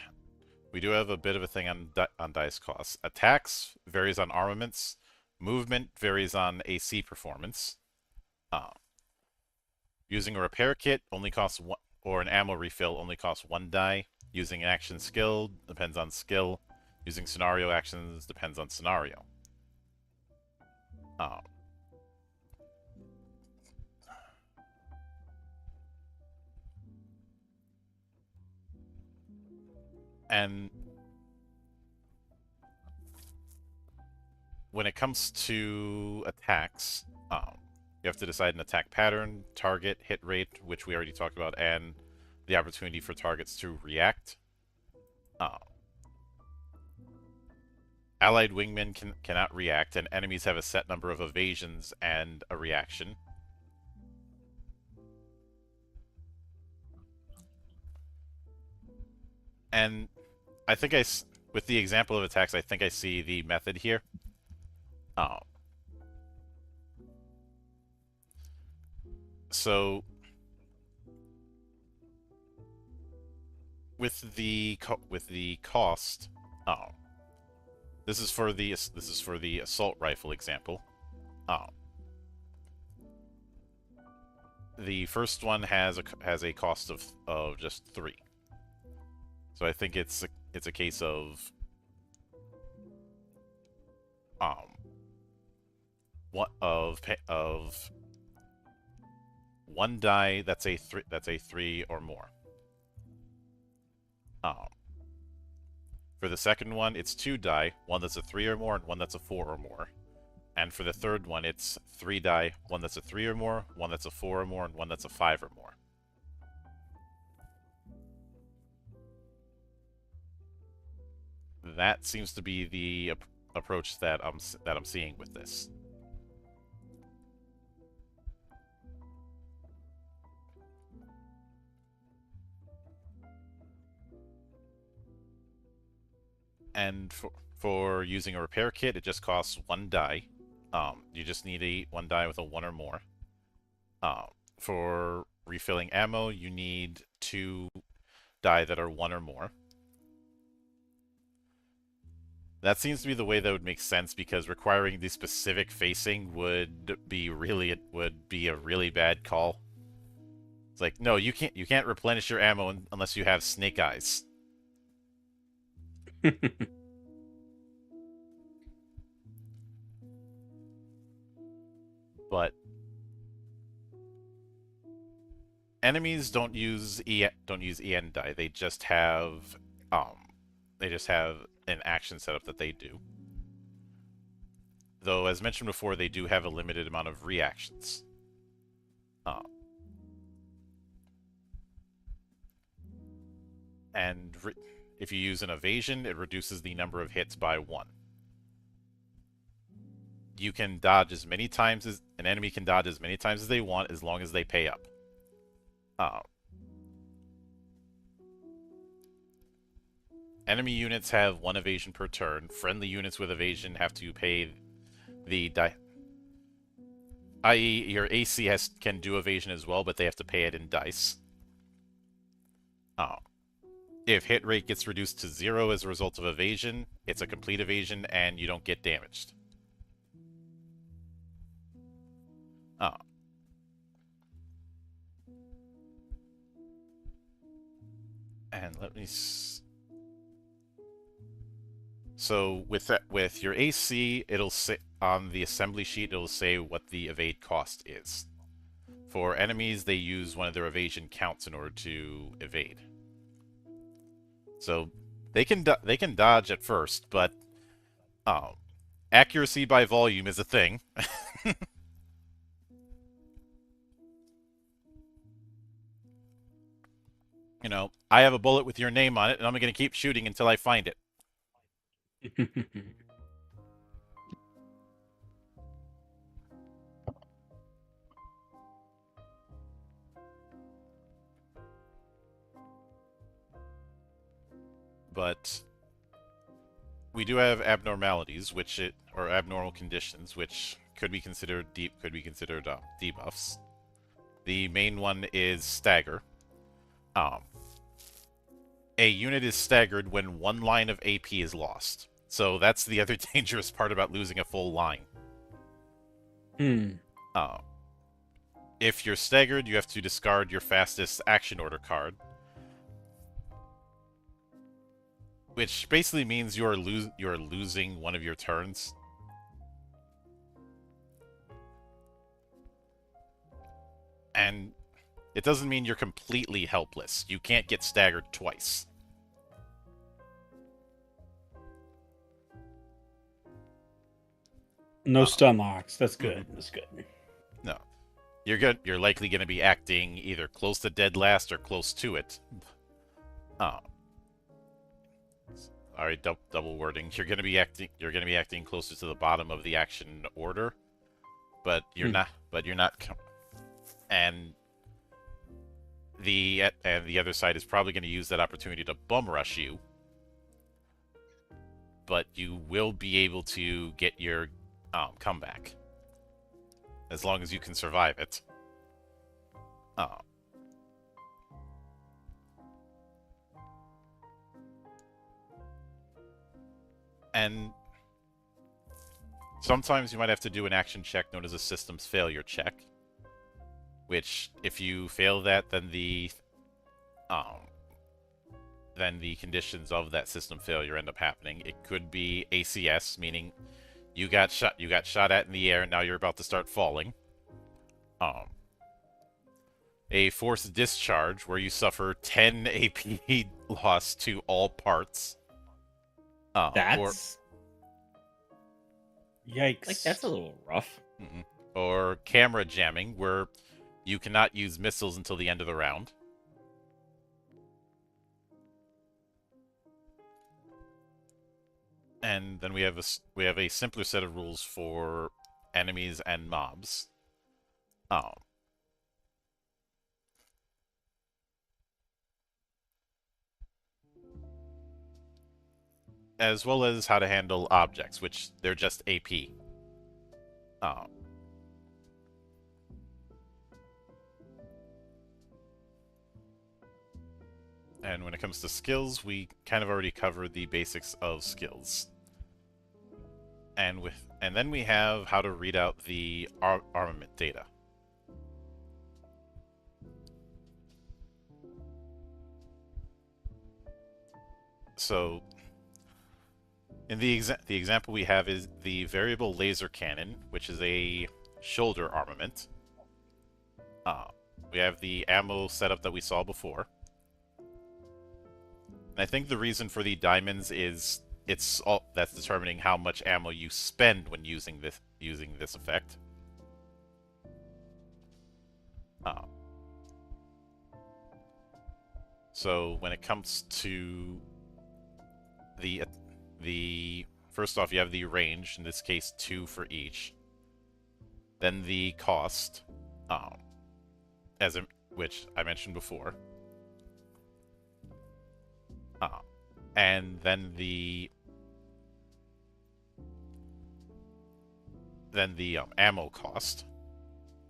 have a bit of a thing on dice costs. Attacks varies on armaments. Movement varies on AC performance. Using a repair kit only costs 1, or an ammo refill only costs 1 die. Using an action skill depends on skill. Using scenario actions depends on scenario. And when it comes to attacks, you have to decide an attack pattern, target, hit rate, which we already talked about, and the opportunity for targets to react. Allied wingmen cannot react, and enemies have a set number of evasions and a reaction. And I think with the example of attacks, I think I see the method here. So with the cost, this is for the assault rifle example. The first one has a cost of just 3. So I think it's a case of of 1 die that's a 3 or more. For the second one, it's 2 die, 1 that's a 3 or more, and 1 that's a 4 or more. And for the third one, it's 3 die, 1 that's a 3 or more, 1 that's a 4 or more, and 1 that's a 5 or more. That seems to be the approach that I'm seeing with this. And for using a repair kit, it just costs 1 die. You just need 1 die with a 1 or more. For refilling ammo, you need 2 die that are 1 or more. That seems to be the way that would make sense, because requiring the specific facing would be a really bad call. It's like, no, you can't replenish your ammo unless you have snake eyes. But enemies don't use EN die. They just have an action setup that they do. Though, as mentioned before, they do have a limited amount of reactions. And if you use an evasion, it reduces the number of hits by 1. You can dodge as many times as an enemy can dodge as many times as they want, as long as they pay up. Enemy units have 1 evasion per turn. Friendly units with evasion have to pay the die. I.e., your AC can do evasion as well, but they have to pay it in dice. If hit rate gets reduced to 0 as a result of evasion, it's a complete evasion and you don't get damaged. And let me. So with your AC, it'll say on the assembly sheet, it'll say what the evade cost is. For enemies, they use one of their evasion counts in order to evade. So they can dodge at first, but accuracy by volume is a thing. You know, I have a bullet with your name on it, and I'm going to keep shooting until I find it. But we do have abnormalities, or abnormal conditions, which could be considered debuffs. The main one is stagger. Um, a unit is staggered when one line of AP is lost. So that's the other dangerous part about losing a full line. Uh, if you're staggered, you have to discard your fastest action order card, which basically means you're losing one of your turns. And it doesn't mean you're completely helpless. You can't get staggered twice. No stun locks. That's good. That's good. No. You're likely going to be acting either close to dead last or close to it. Alright, double wording. You're going to be acting closer to the bottom of the action order, but you're not. And the other side is probably going to use that opportunity to bum rush you. But you will be able to get your comeback as long as you can survive it. And sometimes you might have to do an action check known as a systems failure check, which, if you fail that, then the conditions of that system failure end up happening. It could be ACS, meaning you got shot at in the air, and now you're about to start falling. A forced discharge, where you suffer 10 AP loss to all parts. That's Yikes. like that's a little rough. Or camera jamming, where you cannot use missiles until the end of the round. And then we have a simpler set of rules for enemies and mobs. As well as how to handle objects, which they're just AP. And when it comes to skills, we kind of already covered the basics of skills. And then we have how to read out the armament data. So, in the example we have is the variable laser cannon, which is a shoulder armament. We have the ammo setup that we saw before. And I think the reason for the diamonds is that's determining how much ammo you spend when using this effect. So when it comes to the first off, you have the range, in this case 2 for each. Then the cost, which I mentioned before. And then the ammo cost.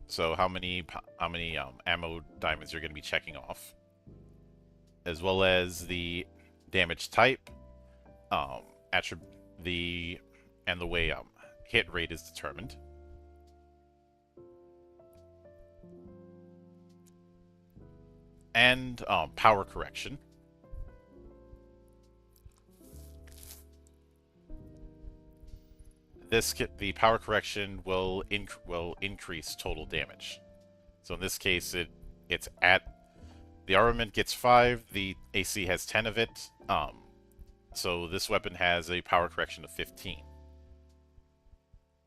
So how many ammo diamonds you're going to be checking off, as well as the damage type, and the way hit rate is determined. And power correction. The power correction will increase total damage. So in this case, it's at the armament gets 5, the AC has 10 of it. So this weapon has a power correction of 15.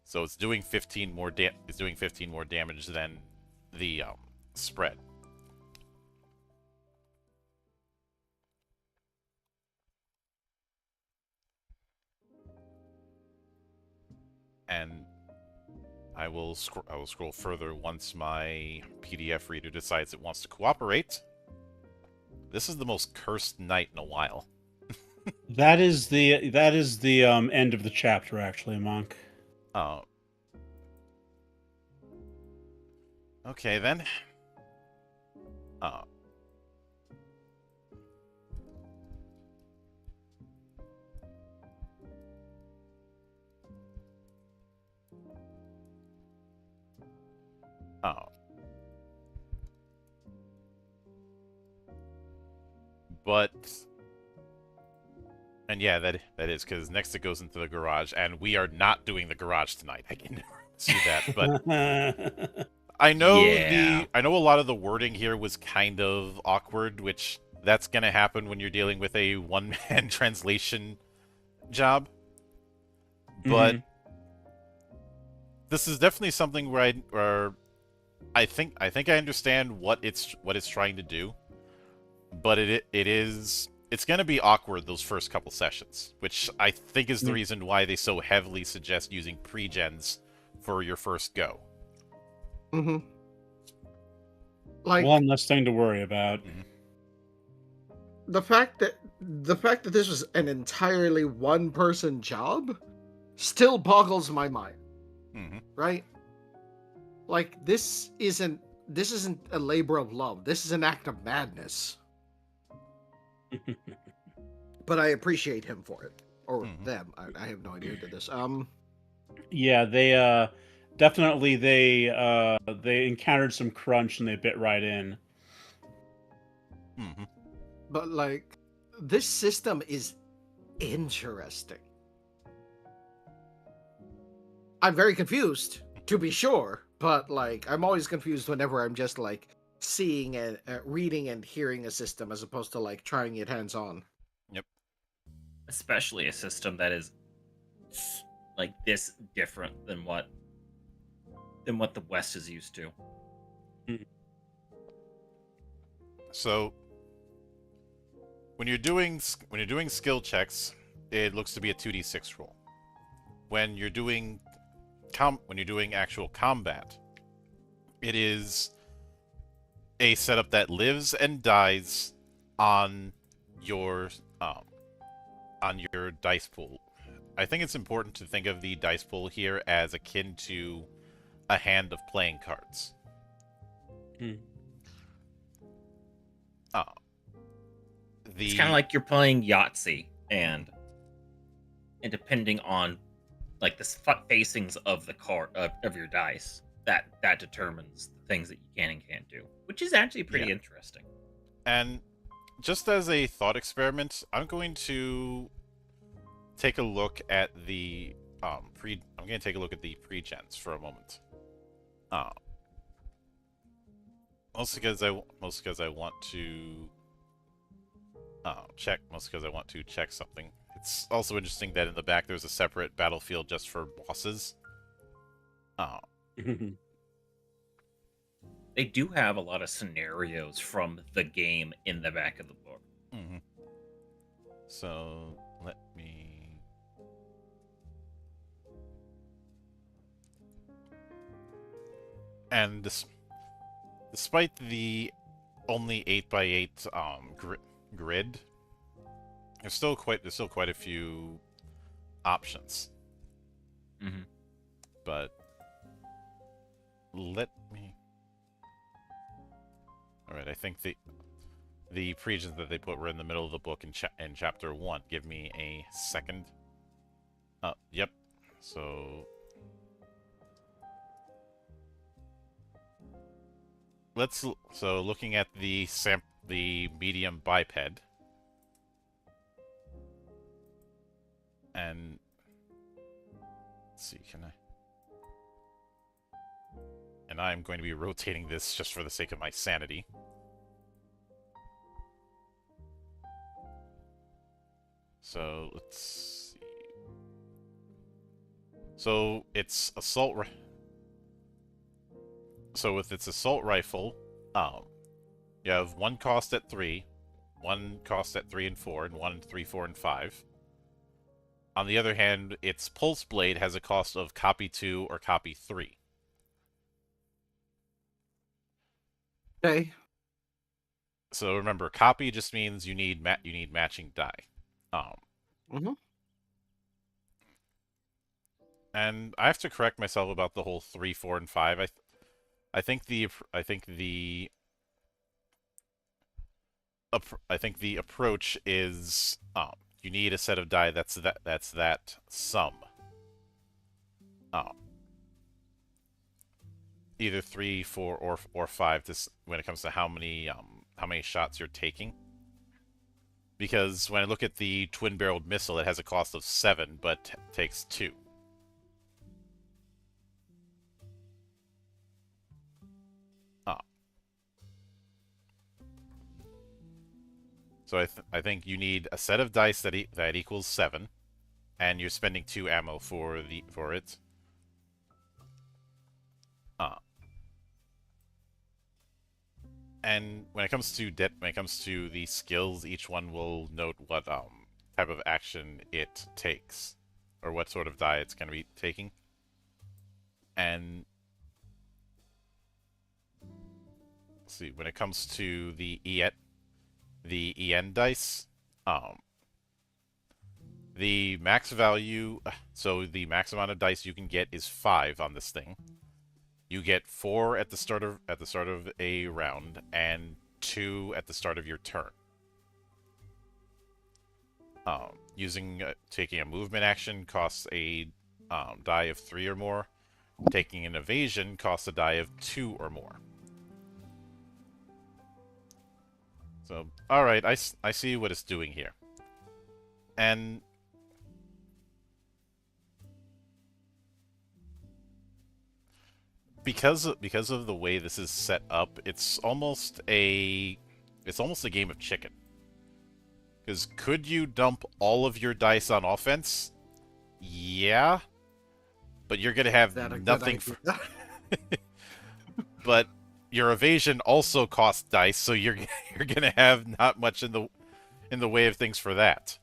So it's doing 15 more damage than the spread. and I will scroll further once my PDF reader decides it wants to cooperate. This is the most cursed night in a while. That is the end of the chapter, actually, Monk. Oh. Okay then. Oh. Oh. But and yeah, that is because next it goes into the garage, and we are not doing the garage tonight. I can see that, but I know Yeah. I know a lot of the wording here was kind of awkward, which that's gonna happen when you're dealing with a one-man translation job. But this is definitely something where I think I understand what it's trying to do, but it's going to be awkward those first couple sessions, which I think is the reason why they so heavily suggest using pre-gens for your first go. Mm-hmm. Like one less thing to worry about. the fact that this was an entirely one-person job still boggles my mind. Mm-hmm. Right? Like this isn't a labor of love. This is an act of madness. But I appreciate him for it, or them. I have no idea who did this. Yeah, they definitely they encountered some crunch and they bit right in. But like, this system is interesting. I'm very confused, to be sure, but like, I'm always confused whenever I'm just like seeing and reading and hearing a system as opposed to like trying it hands-on. Yep. Especially a system that is like this different than what the West is used to. So when you're doing skill checks, it looks to be a 2d6 roll. When you're doing actual combat, it is a setup that lives and dies on your dice pool. I think it's important to think of the dice pool here as akin to a hand of playing cards. It's kind of like you're playing Yahtzee, and depending on like the facings of the card of your dice, that determines the things that you can and can't do, which is actually pretty interesting. And just as a thought experiment, I'm going to take a look at the pre-gens for a moment. Mostly because I want to check something. It's also interesting that in the back there's a separate battlefield just for bosses. They do have a lot of scenarios from the game in the back of the book. So let me. And despite the only 8x8 grid, there's still quite a few options. But let me. All right, I think the pre-gens that they put were in the middle of the book in chapter 1. Give me a second. Yep. So looking at the medium biped, and let's see, can I? And I'm going to be rotating this just for the sake of my sanity. So let's see. So it's assault. So with its assault rifle, you have one cost at 3, one cost at 3 and 4, and one 3, 4, and 5. On the other hand, its Pulse Blade has a cost of copy 2 or copy 3. Okay. So remember, copy just means you need matching die. Mm-hmm. And I have to correct myself about the whole 3, 4, and 5. I think the approach is you need a set of die that's that sum. Um, either 3, 4, or 5 when it comes to how many shots you're taking. Because when I look at the twin-barreled missile, it has a cost of 7, but takes 2. So I think you need a set of dice that equals 7, and you're spending 2 ammo for it. And when it comes to the skills, each one will note what type of action it takes, or what sort of die it's going to be taking. And let's see, when it comes to the EN dice, the max value, so the max amount of dice you can get is 5 on this thing. You get 4 at the start of a round, and 2 at the start of your turn. Taking a movement action costs a die of 3 or more. Taking an evasion costs a die of 2 or more. So, alright, I see what it's doing here. And because of the way this is set up, it's almost a game of chicken. Because could you dump all of your dice on offense? Yeah. But you're going to have nothing for... But your evasion also costs dice, so you're going to have not much in the way of things for that.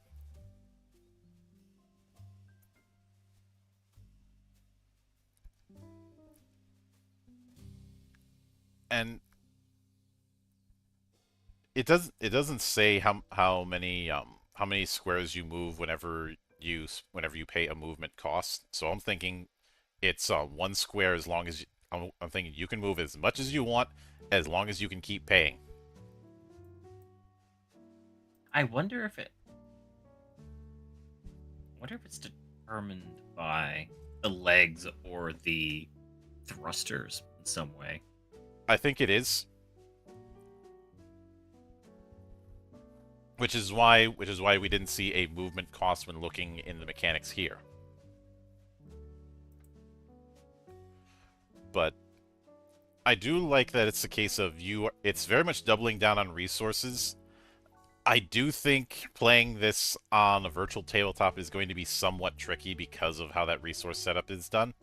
And it doesn't say how many squares you move whenever you pay a movement cost. So I'm thinking it's 1 square as long as I'm thinking you can move as much as you want as long as you can keep paying. I wonder if it's determined by the legs or the thrusters in some way. I think it is. Which is why we didn't see a movement cost when looking in the mechanics here. But I do like that it's the case of it's very much doubling down on resources. I do think playing this on a virtual tabletop is going to be somewhat tricky because of how that resource setup is done.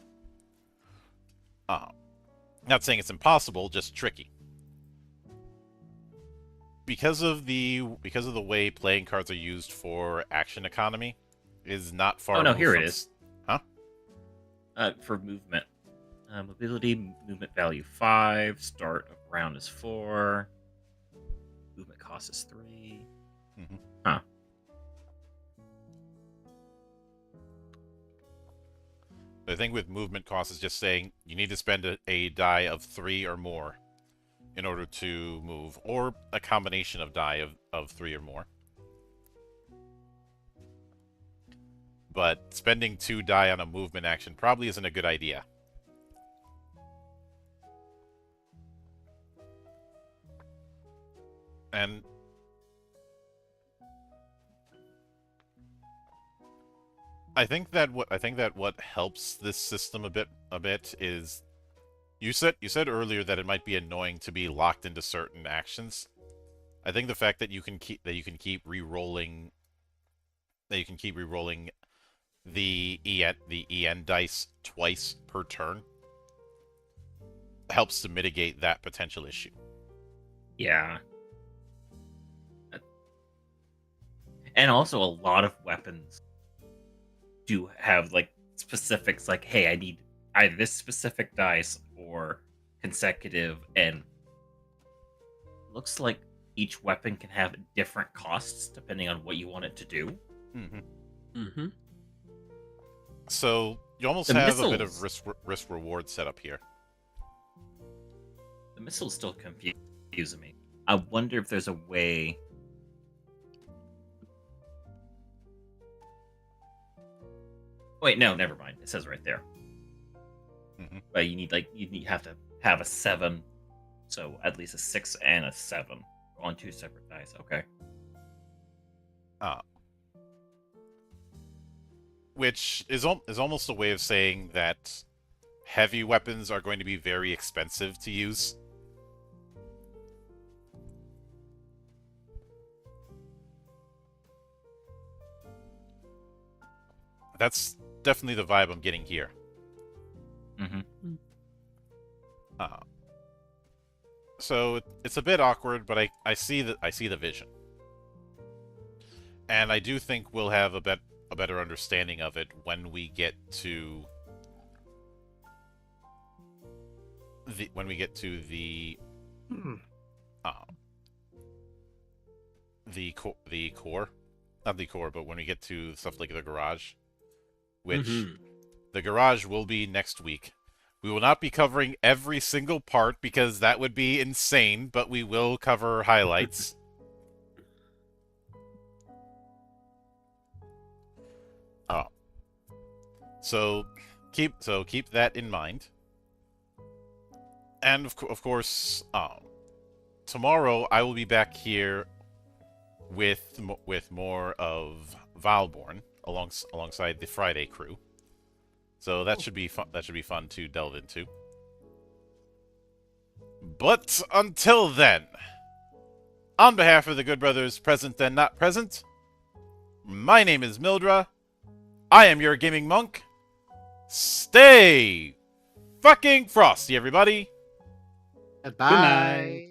Not saying it's impossible, just tricky. Because of the way playing cards are used for action economy, is not far. Oh no, here it is. Huh? For movement, mobility movement value 5. Start of round is 4. Movement cost is 3. Mm-hmm. Huh. The thing with movement cost is just saying you need to spend a die of 3 or more in order to move, or a combination of die of 3 or more. But spending 2 die on a movement action probably isn't a good idea. And I think that what helps this system a bit is you said earlier that it might be annoying to be locked into certain actions. I think the fact that you can keep re-rolling the EN dice twice per turn helps to mitigate that potential issue. Yeah. And also a lot of weapons do have like specifics, like, hey, I need either this specific dice or consecutive, and looks like each weapon can have different costs depending on what you want it to do. Hmm. Mm-hmm. So you almost The have a bit of missiles- risk reward set up here. The missile's still confusing me. I wonder if there's a way. Wait, no, never mind. It says right there. Mhm. But have to have a 7, so at least a 6 and a 7 on 2 separate dice. Okay. Which is almost a way of saying that heavy weapons are going to be very expensive to use. That's definitely the vibe I'm getting here. Mm-hmm. So it's a bit awkward, but I see the vision, and I do think we'll have a better understanding of it when we get to the Hmm. the core, not the core, but when we get to stuff like the garage, which Mhm. the garage will be next week. We will not be covering every single part because that would be insane, but we will cover highlights. Oh. So keep that in mind. And of course, tomorrow I will be back here with more of Valborn alongside the Friday crew. So that should be fun. That should be fun to delve into. But until then, on behalf of the good brothers present and not present, my name is Mildra. I am your gaming monk. Stay fucking frosty, everybody. Goodbye. night.